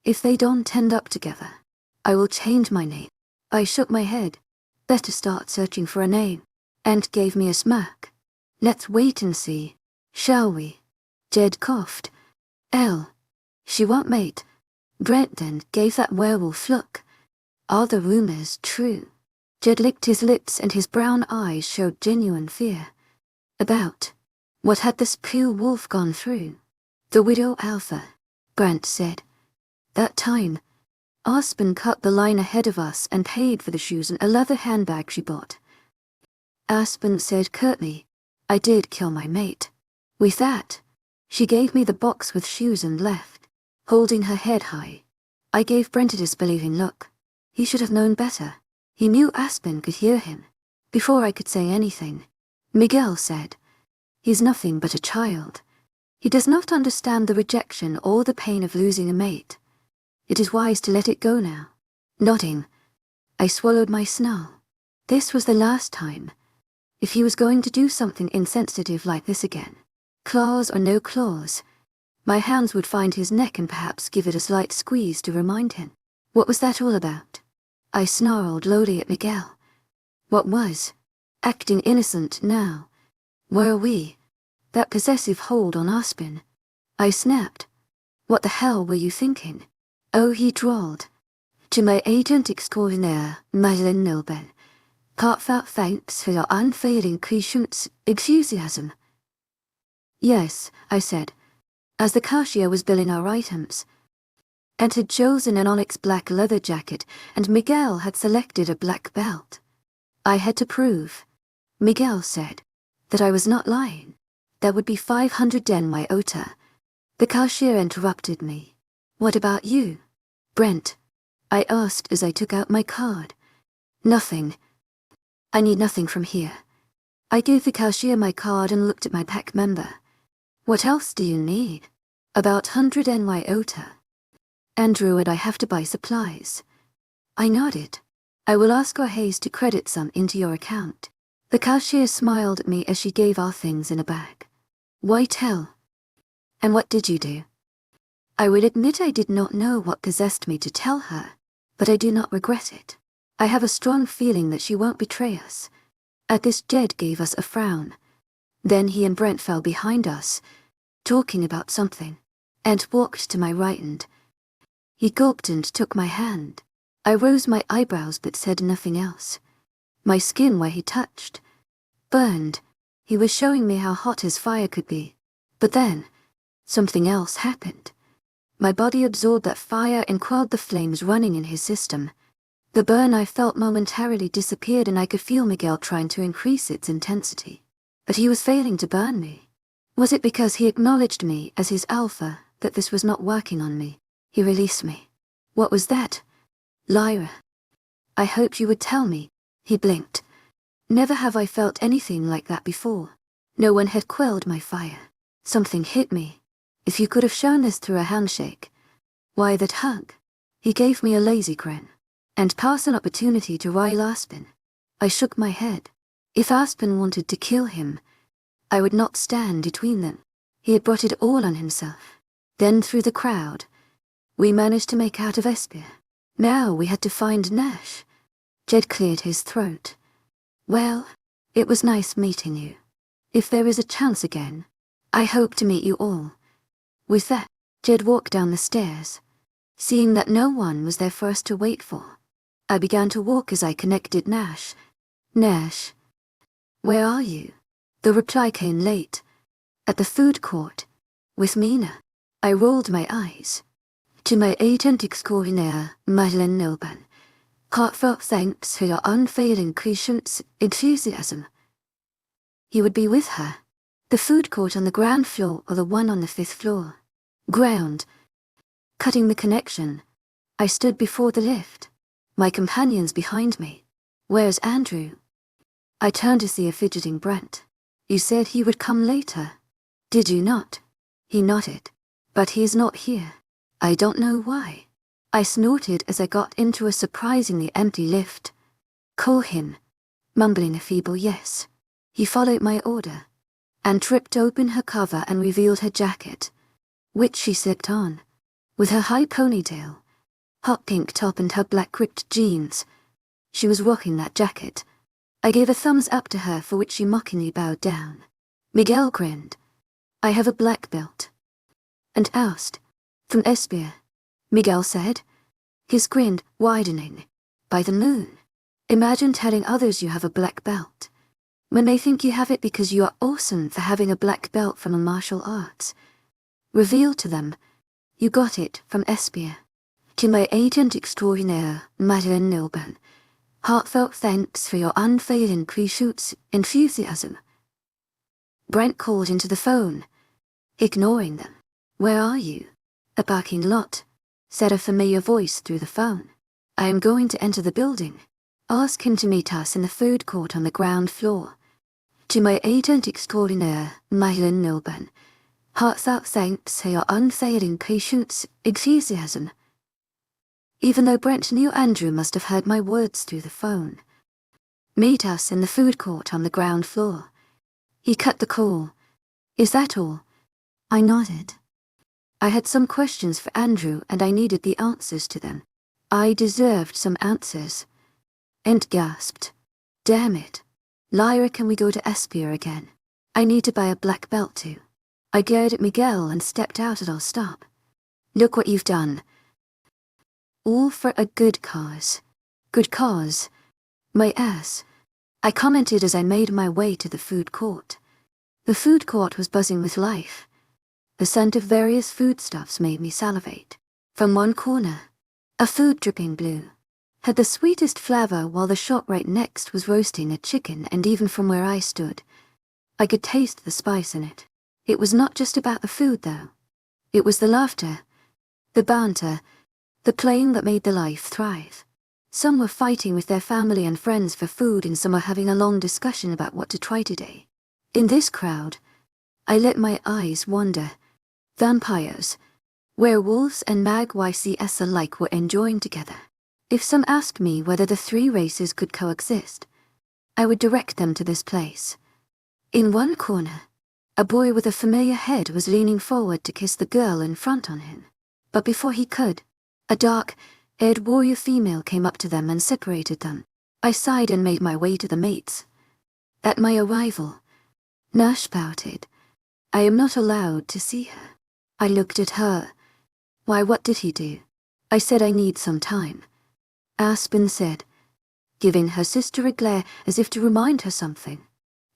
If they don't end up together, I will change my name. I shook my head. Better start searching for a name. And gave me a smirk. Let's wait and see, shall we? Jed coughed. She won't mate. Brent then gave that werewolf look. Are the rumors true? Jed licked his lips and his brown eyes showed genuine fear. About what had this pure wolf gone through? The widow Alpha, Grant said. That time, Aspen cut the line ahead of us and paid for the shoes and a leather handbag she bought. Aspen said curtly, I did kill my mate. With that, she gave me the box with shoes and left, holding her head high. I gave Brent a disbelieving look. He should have known better. He knew Aspen could hear him. Before I could say anything, Miguel said, He's nothing but a child. He does not understand the rejection or the pain of losing a mate. It is wise to let it go now. Nodding, I swallowed my snarl. This was the last time. If he was going to do something insensitive like this again, claws or no claws, my hands would find his neck and perhaps give it a slight squeeze to remind him. What was that all about? I snarled lowly at Miguel. What was? Acting innocent now. Were we? That possessive hold on Aspen. I snapped. What the hell were you thinking? Oh, he drawled. To my agent extraordinaire, Madeleine Nilben. Heartfelt thanks for your unfailing patience, enthusiasm. Yes, I said, as the cashier was billing our items. Entered Jules in an onyx black leather jacket, and Miguel had selected a black belt. I had to prove, Miguel said, that I was not lying. There would be 500 iota. The cashier interrupted me. What about you, Brent? I asked as I took out my card. Nothing. I need nothing from here. I gave the cashier my card and looked at my pack member. What else do you need? About 100 iota. Andrew and I have to buy supplies. I nodded. I will ask our Hayes to credit some into your account. The cashier smiled at me as she gave our things in a bag. Why tell? And what did you do? I will admit I did not know what possessed me to tell her, but I do not regret it. I have a strong feeling that she won't betray us. At this, Jed gave us a frown. Then he and Brent fell behind us, talking about something, and walked to my right hand. He gulped and took my hand. I rose my eyebrows but said nothing else. My skin where he touched burned. He was showing me how hot his fire could be. But then, something else happened. My body absorbed that fire and quelled the flames running in his system. The burn I felt momentarily disappeared and I could feel Miguel trying to increase its intensity. But he was failing to burn me. Was it because he acknowledged me as his alpha that this was not working on me? He released me. What was that? Lyra. I hoped you would tell me. He blinked. Never have I felt anything like that before. No one had quelled my fire. Something hit me. If you could have shown this through a handshake. Why that hug? He gave me a lazy grin. And pass an opportunity to rile Aspen. I shook my head. If Aspen wanted to kill him, I would not stand between them. He had brought it all on himself. Then through the crowd, we managed to make out of Espia. Now we had to find Nash. Jed cleared his throat. Well, it was nice meeting you. If there is a chance again, I hope to meet you all. With that, Jed walked down the stairs. Seeing that no one was there for us to wait for, I began to walk as I connected Nash. Nash, where are you? The reply came late. At the food court, with Mina. I rolled my eyes. To my agent extraordinaire, Madeleine Nilban. Heartfelt thanks for your unfailing patience, enthusiasm. He would be with her. The food court on the ground floor or the one on the 5th floor. Ground. Cutting the connection, I stood before the lift. My companions behind me. Where's Andrew? I turned to see a fidgeting Brent. You said he would come later. Did you not? He nodded. But he is not here. I don't know why. I snorted as I got into a surprisingly empty lift. Call him. Mumbling a feeble yes. He followed my order, and tripped open her cover and revealed her jacket, which she slipped on, with her high ponytail, hot pink top and her black ripped jeans. She was rocking that jacket. I gave a thumbs up to her for which she mockingly bowed down. Miguel grinned. I have a black belt. And asked, from Espia, Miguel said, his grin widening. by the moon. Imagine telling others you have a black belt, when they think you have it because you are awesome for having a black belt from a martial arts. Reveal to them, you got it from Espia. To my agent extraordinaire, Madeleine Nilban, heartfelt thanks for your unfailing pre-shoots enthusiasm. Brent called into the phone, ignoring them. Where are you? A parking lot, said a familiar voice through the phone. I am going to enter the building. Ask him to meet us in the food court on the ground floor. To my agent extraordinaire, Madeleine Nilban, heartfelt thanks for your unfailing patience, enthusiasm. Even though Brent knew Andrew must have heard my words through the phone. Meet us in the food court on the ground floor. He cut the call. Is that all? I nodded. I had some questions for Andrew and I needed the answers to them. I deserved some answers. And gasped. Damn it. Lyra, can we go to Espia again? I need to buy a black belt too. I glared at Miguel and stepped out at our stop. Look what you've done. All for a good cause. Good cause. My ass. I commented as I made my way to the food court. The food court was buzzing with life. The scent of various foodstuffs made me salivate. From one corner, a food dripping blue had the sweetest flavor, while the shop right next was roasting a chicken, and even from where I stood, I could taste the spice in it. It was not just about the food, though. It was the laughter, the banter, the playing that made the life thrive. Some were fighting with their family and friends for food, and some were having a long discussion about what to try today. In this crowd, I let my eyes wander. Vampires, werewolves, and magYCS alike were enjoying together. If some asked me whether the three races could coexist, I would direct them to this place. In one corner, a boy with a familiar head was leaning forward to kiss the girl in front on him. But before he could, a dark-haired warrior female came up to them and separated them. I sighed and made my way to the mates. At my arrival, Nash pouted. I am not allowed to see her. I looked at her. Why, what did he do? I said I need some time. Aspen said, giving her sister a glare as if to remind her something.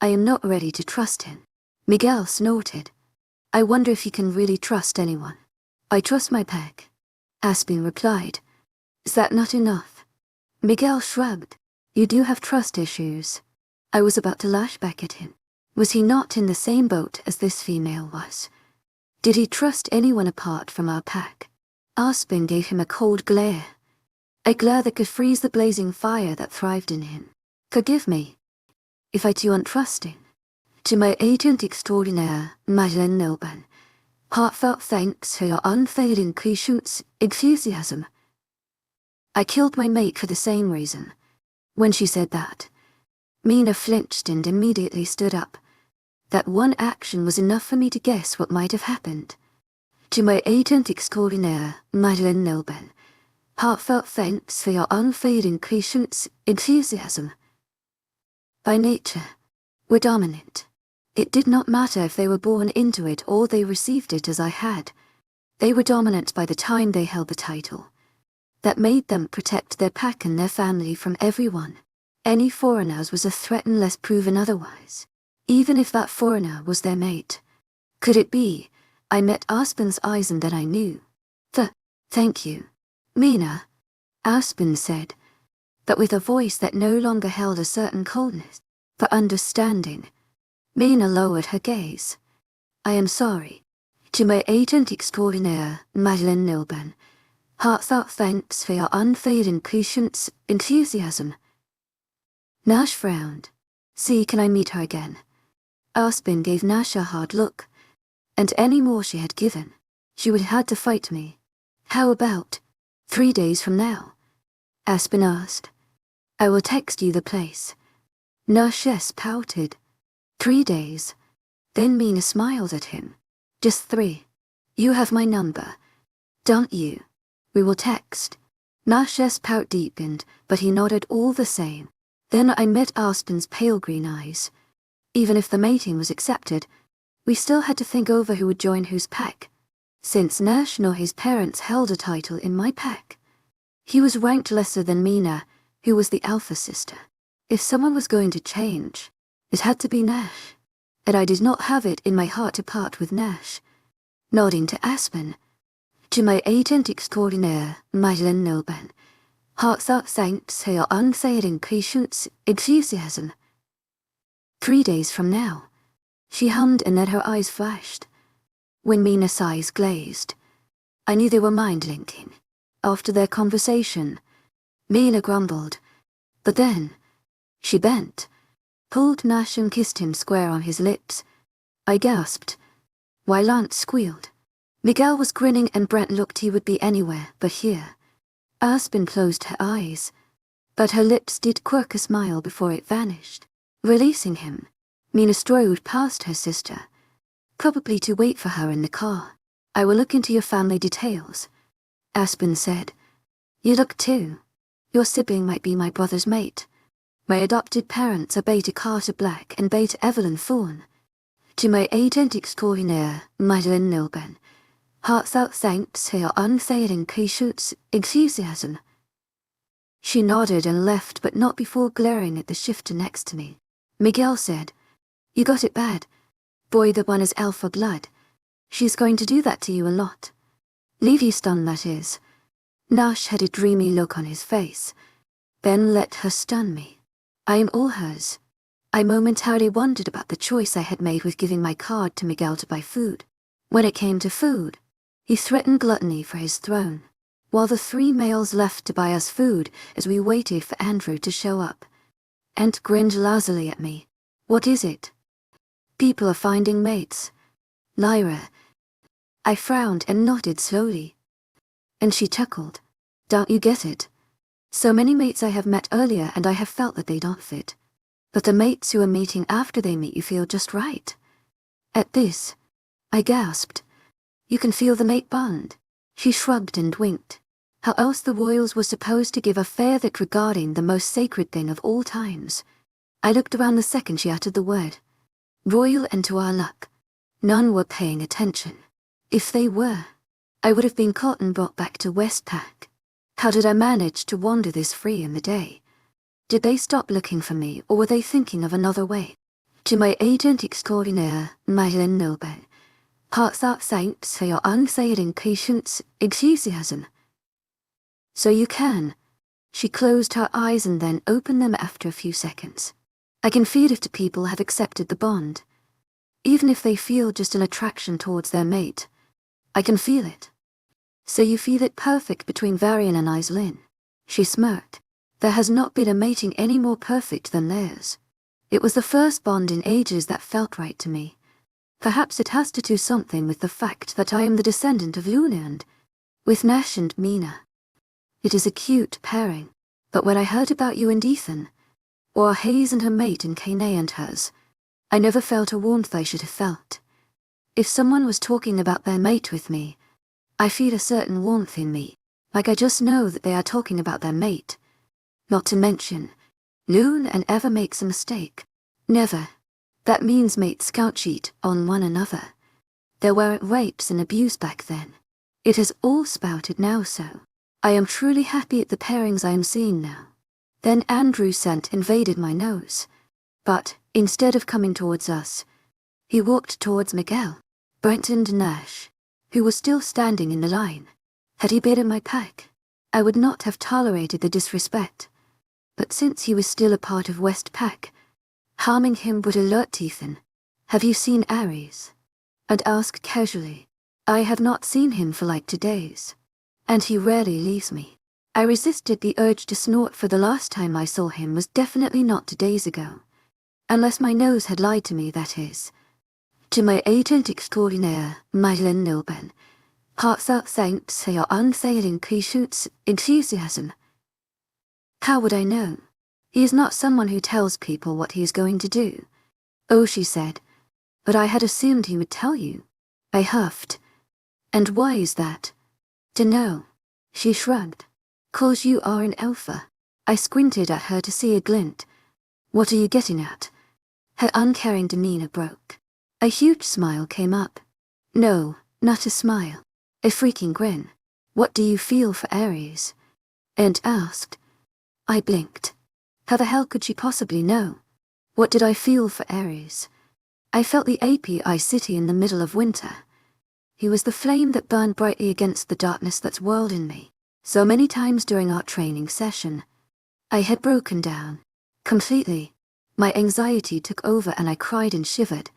I am not ready to trust him. Miguel snorted. I wonder if you can really trust anyone. I trust my pack. Aspen replied. Is that not enough? Miguel shrugged. You do have trust issues. I was about to lash back at him. Was he not in the same boat as this female was? Did he trust anyone apart from our pack? Aspen gave him a cold glare. A glare that could freeze the blazing fire that thrived in him. Forgive me, if I too untrusting. To my agent extraordinaire, Madeleine Nilban, heartfelt thanks for your unfailing patience, enthusiasm. I killed my mate for the same reason. When she said that, Mina flinched and immediately stood up. That one action was enough for me to guess what might have happened. To my agent extraordinaire, Madeleine Nilban, heartfelt thanks for your unfailing patience, enthusiasm. By nature, we're dominant. It did not matter if they were born into it or they received it as I had. They were dominant by the time they held the title. That made them protect their pack and their family from everyone. Any foreigners was a threat unless proven otherwise. Even if that foreigner was their mate. Could it be? I met Aspen's eyes and then I knew. Thank you, Mina, Aspen said, but with a voice that no longer held a certain coldness, for understanding. Mina lowered her gaze. I am sorry. To my agent extraordinaire, Madeleine Nilban, heartfelt thanks for your unfailing patience, enthusiasm. Nash frowned. See, can I meet her again? Aspen gave Nash a hard look, and any more she had given, she would have had to fight me. How about 3 days from now? Aspen asked. I will text you the place. Nash pouted. 3 days. Then Mina smiled at him. Just 3. You have my number, don't you? We will text. Nash's pout deepened, but he nodded all the same. Then I met Aspen's pale green eyes. Even if the mating was accepted, we still had to think over who would join whose pack. Since Nash nor his parents held a title in my pack, he was ranked lesser than Mina, who was the alpha sister. If someone was going to change, it had to be Nash, and I did not have it in my heart to part with Nash. Nodding to Aspen, to my agent extraordinaire, Madeleine Nilben, hearts out thanks her unfailing patience, enthusiasm. 3 days from now, she hummed and then her eyes flashed. When Mina's eyes glazed, I knew they were mind-linking. After their conversation, Mina grumbled, but then she bent, pulled Nash and kissed him square on his lips. I gasped, while Lance squealed. Miguel was grinning and Brent looked he would be anywhere but here. Aspen closed her eyes, but her lips did quirk a smile before it vanished. Releasing him, Mina strode past her sister, probably to wait for her in the car. I will look into your family details, Aspen said. You look too. Your sibling might be my brother's mate. My adopted parents are Beta Carter Black and Beta Evelyn Thorne. To my agent extraordinaire, Madeleine Nilben, hearts out thanks for your unfailing patience, enthusiasm. She nodded and left, but not before glaring at the shifter next to me. Miguel said, You got it bad. Boy, the one is alpha blood. She's going to do that to you a lot. Leave you stunned, that is. Nash had a dreamy look on his face. Ben let her stun me. I am all hers. I momentarily wondered about the choice I had made with giving my card to Miguel to buy food. When it came to food, he threatened gluttony for his throne, while the 3 males left to buy us food as we waited for Andrew to show up. Ant grinned lazily at me. What is it? People are finding mates. Lyra. I frowned and nodded slowly. And she chuckled. Don't you get it? So many mates I have met earlier and I have felt that they don't fit. But the mates who are meeting after they meet you feel just right. At this, I gasped. You can feel the mate bond. She shrugged and winked. How else the royals were supposed to give a fair that regarding the most sacred thing of all times. I looked around the second she uttered the word. Royal, and to our luck, none were paying attention. If they were, I would have been caught and brought back to Westpac. How did I manage to wander this free in the day? Did they stop looking for me, or were they thinking of another way? To my agent extraordinaire, Madeleine Nilben, hearts out thanks for your unfailing patience, enthusiasm. So you can. She closed her eyes and then opened them after a few seconds. I can feel if the people have accepted the bond. Even if they feel just an attraction towards their mate, I can feel it. So you feel it perfect between Varian and Aislinn. She smirked. There has not been a mating any more perfect than theirs. It was the first bond in ages that felt right to me. Perhaps it has to do something with the fact that I am the descendant of Lunand, with Nash and Mina. It is a cute pairing, but when I heard about you and Ethan, or Hayes and her mate and Kane and hers, I never felt a warmth I should have felt. If someone was talking about their mate with me, I feel a certain warmth in me, like I just know that they are talking about their mate. Not to mention, Loon and ever makes a mistake. Never. That means mates scout cheat on one another. There weren't rapes and abuse back then. It has all spouted now so. I am truly happy at the pairings I am seeing now. Then Andrew's scent invaded my nose. But, instead of coming towards us, he walked towards Miguel, Brent and Nash, who was still standing in the line. Had he been in my pack, I would not have tolerated the disrespect. But since he was still a part of Westpac, harming him would alert Ethan. Have you seen Ares? And ask casually. I have not seen him for like 2 days. And he rarely leaves me. I resisted the urge to snort, for the last time I saw him was definitely not 2 days ago. Unless my nose had lied to me, that is. To my agent extraordinaire, Madeleine Nilben, hearts out thanks for your unfailing patience, enthusiasm. How would I know? He is not someone who tells people what he is going to do. Oh, she said, but I had assumed he would tell you. I huffed. And why is that? To know. She shrugged. 'Cause you are an alpha. I squinted at her to see a glint. What are you getting at? Her uncaring demeanor broke. A huge smile came up. No, not a smile. A freaking grin. What do you feel for Ares? And asked. I blinked. How the hell could she possibly know? What did I feel for Ares? I felt the API city in the middle of winter. He was the flame that burned brightly against the darkness that swirled in me. So many times during our training session, I had broken down. Completely. My anxiety took over and I cried and shivered.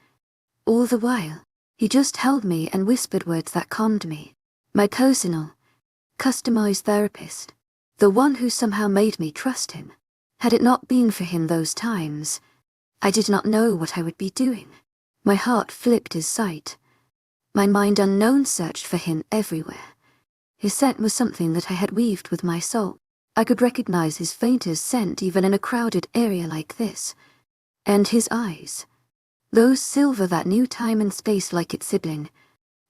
All the while, he just held me and whispered words that calmed me. My personal, customized therapist. The one who somehow made me trust him. Had it not been for him those times, I did not know what I would be doing. My heart flipped his sight. My mind unknown searched for him everywhere. His scent was something that I had weaved with my soul. I could recognize his faintest scent even in a crowded area like this. And his eyes. Those silver that knew time and space like its sibling.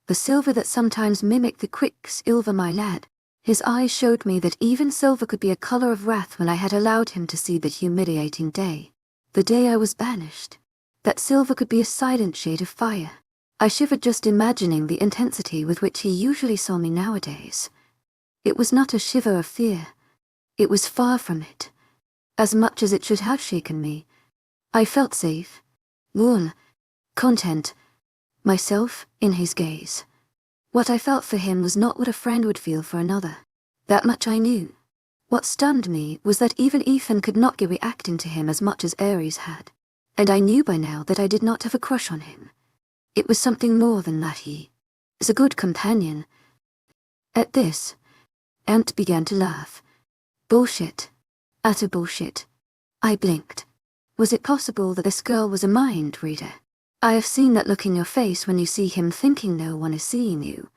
The silver that sometimes mimicked the quick silver my lad. His eyes showed me that even silver could be a color of wrath when I had allowed him to see the humiliating day. The day I was banished. That silver could be a silent shade of fire. I shivered just imagining the intensity with which he usually saw me nowadays. It was not a shiver of fear. It was far from it. As much as it should have shaken me. I felt safe, warm, content, myself in his gaze. What I felt for him was not what a friend would feel for another. That much I knew. What stunned me was that even Ethan could not be reacting to him as much as Ares had. And I knew by now that I did not have a crush on him. It was something more than that. He is a good companion. At this, Ant began to laugh. Bullshit. Utter bullshit. I blinked. Was it possible that this girl was a mind reader? I have seen that look in your face when you see him thinking no one is seeing you.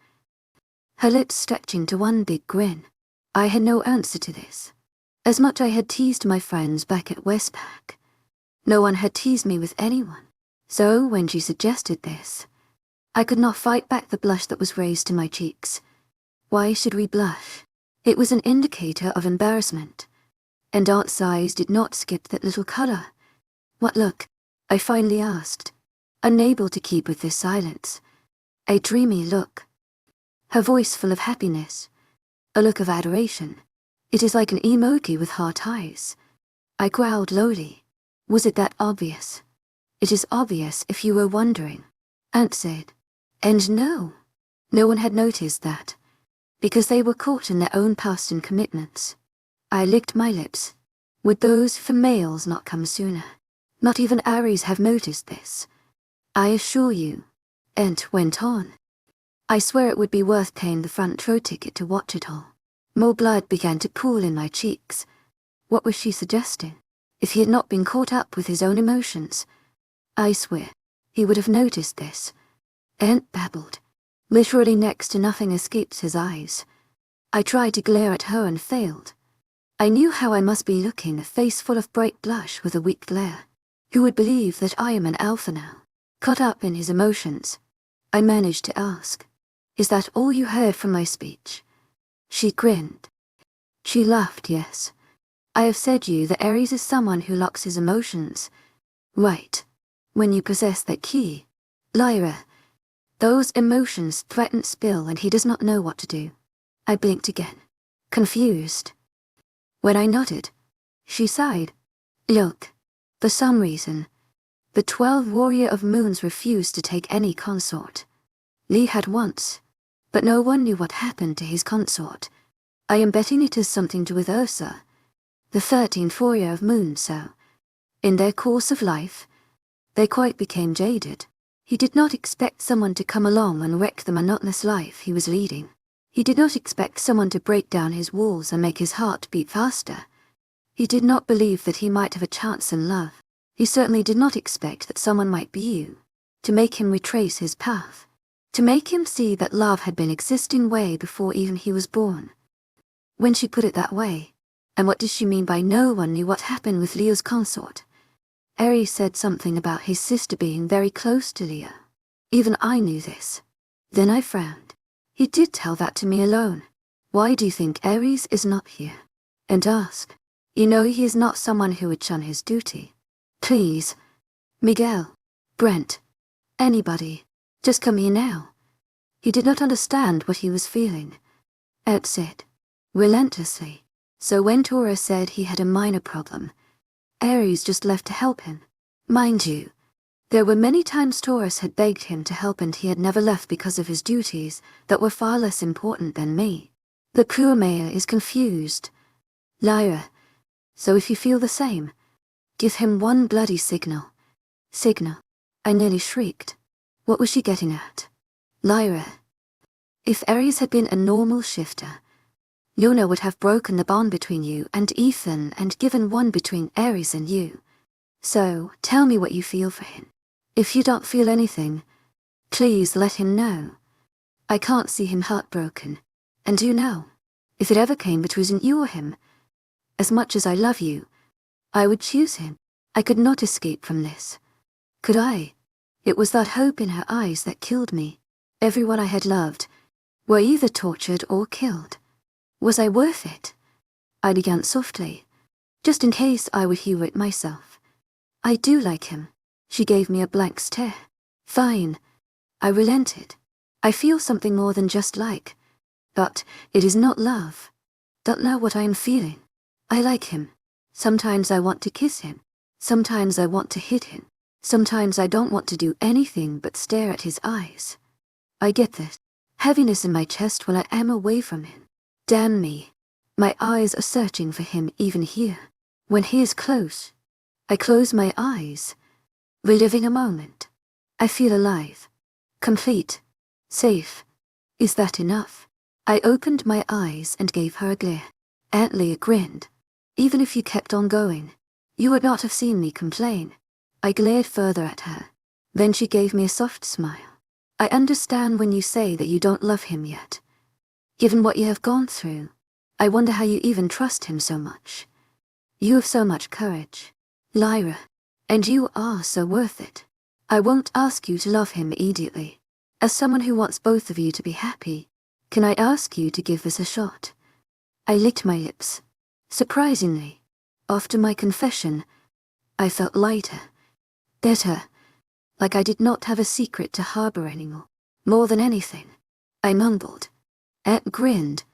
Her lips stretching to one big grin. I had no answer to this. As much I had teased my friends back at Westpac. No one had teased me with anyone. So when she suggested this, I could not fight back the blush that was raised to my cheeks. Why should we blush? It was an indicator of embarrassment. And Aunt's eyes did not skip that little color. What look? I finally asked, unable to keep with this silence. A dreamy look. Her voice full of happiness. A look of adoration. It is like an emoji with heart eyes. I growled lowly. Was it that obvious? It is obvious if you were wondering, Aunt said. And no one had noticed that, because they were caught in their own past and commitments. I licked my lips. Would those for males not come sooner? Not even Ares have noticed this. I assure you, Aunt went on. I swear it would be worth paying the front row ticket to watch it all. More blood began to pool in my cheeks. What was she suggesting? If he had not been caught up with his own emotions, I swear, he would have noticed this. Aunt babbled. Literally next to nothing escaped his eyes. I tried to glare at her and failed. I knew how I must be looking, a face full of bright blush with a weak glare. Who would believe that I am an alpha now? Caught up in his emotions. I managed to ask, is that all you heard from my speech? She grinned. She laughed, yes. I have said you that Ares is someone who locks his emotions. Right. When you possess that key, Lyra, those emotions threaten spill and he does not know what to do. I blinked again, confused. When I nodded, she sighed. Look, for some reason, the 12 Warrior of Moons refused to take any consort. Lee had once, but no one knew what happened to his consort. I am betting it has something to do with Ursa, the 13th Warrior of Moons, so, in their course of life, they quite became jaded. He did not expect someone to come along and wreck the monotonous life he was leading. He did not expect someone to break down his walls and make his heart beat faster. He did not believe that he might have a chance in love. He certainly did not expect that someone might be you, to make him retrace his path, to make him see that love had been existing way before even he was born. When she put it that way, and what did she mean by no one knew what happened with Leo's consort? Ares said something about his sister being very close to Leo. Even I knew this. Then I frowned. He did tell that to me alone. Why do you think Ares is not here? And ask. You know he is not someone who would shun his duty. Please. Miguel. Brent. Anybody. Just come here now. He did not understand what he was feeling. Ed said, relentlessly. So when Taurus said he had a minor problem, Aries just left to help him. Mind you, there were many times Taurus had begged him to help and he had never left because of his duties that were far less important than me. The poor mayor is confused. Lyra, so if you feel the same, give him one bloody signal. Signal. I nearly shrieked. What was she getting at? Lyra. If Aries had been a normal shifter, Luna would have broken the bond between you and Ethan and given one between Aries and you. So, tell me what you feel for him. If you don't feel anything, please let him know. I can't see him heartbroken. And you know, if it ever came between you or him, as much as I love you, I would choose him. I could not escape from this. Could I? It was that hope in her eyes that killed me. Everyone I had loved were either tortured or killed. Was I worth it? I began softly, just in case I would hear it myself. I do like him. She gave me a blank stare. Fine. I relented. I feel something more than just like. But it is not love. Don't know what I am feeling. I like him. Sometimes I want to kiss him. Sometimes I want to hit him. Sometimes I don't want to do anything but stare at his eyes. I get this. Heaviness in my chest when I am away from him. Damn me. My eyes are searching for him even here. When he is close, I close my eyes, reliving a moment. I feel alive. Complete. Safe. Is that enough? I opened my eyes and gave her a glare. Aunt Leah grinned. Even if you kept on going, you would not have seen me complain. I glared further at her. Then she gave me a soft smile. I understand when you say that you don't love him yet. Given what you have gone through, I wonder how you even trust him so much. You have so much courage, Lyra, and you are so worth it. I won't ask you to love him immediately. As someone who wants both of you to be happy, can I ask you to give this a shot? I licked my lips. Surprisingly, after my confession, I felt lighter, better, like I did not have a secret to harbor anymore. More than anything, I mumbled. Ed grinned.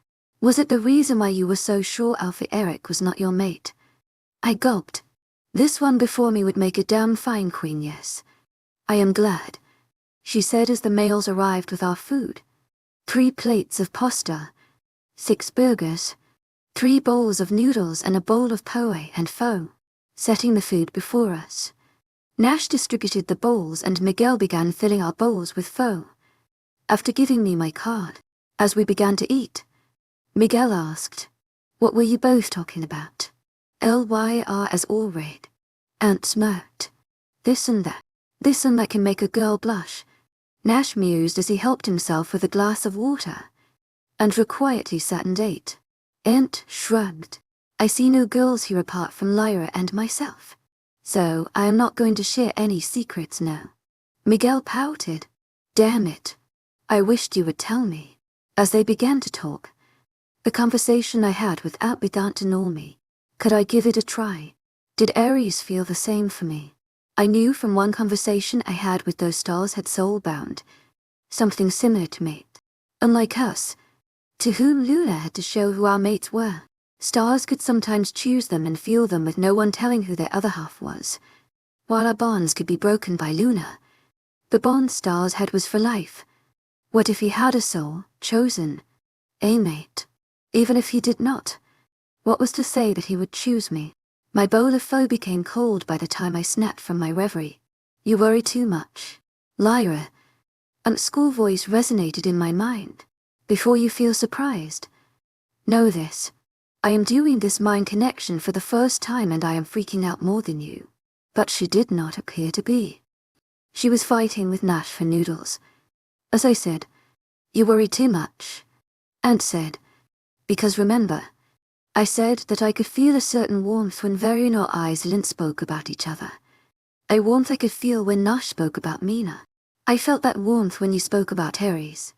Was it the reason why you were so sure Alpha Eric was not your mate? I gulped. This one before me would make a damn fine queen, yes. I am glad, she said as the males arrived with our food. 3 plates of pasta, 6 burgers, 3 bowls of noodles and a bowl of poe and pho, setting the food before us. Nash distributed the bowls and Miguel began filling our bowls with pho. After giving me my card, as we began to eat, Miguel asked, "What were you both talking about?" LYR as all read. Aunt smirked. This and that can make a girl blush. Nash mused as he helped himself with a glass of water. Andrew quietly sat and ate. Aunt shrugged. I see no girls here apart from Lyra and myself. So I am not going to share any secrets now. Miguel pouted. Damn it. I wished you would tell me. As they began to talk, the conversation I had without began to know me. Could I give it a try? Did Aries feel the same for me? I knew from one conversation I had with those stars had soul-bound, something similar to mate. Unlike us, to whom Luna had to show who our mates were, stars could sometimes choose them and feel them with no one telling who their other half was. While our bonds could be broken by Luna, the bond stars had was for life. What if he had a soul, chosen, a mate? Even if he did not, what was to say that he would choose me? My bowl of pho became cold by the time I snapped from my reverie. You worry too much, Lyra. Aunt's school voice resonated in my mind. Before you feel surprised, know this. I am doing this mind connection for the first time and I am freaking out more than you. But she did not appear to be. She was fighting with Nash for noodles. As I said, you worry too much. Aunt said, because remember, I said that I could feel a certain warmth when Veri and our eyes Lint spoke about each other. A warmth I could feel when Nash spoke about Mina. I felt that warmth when you spoke about Aries.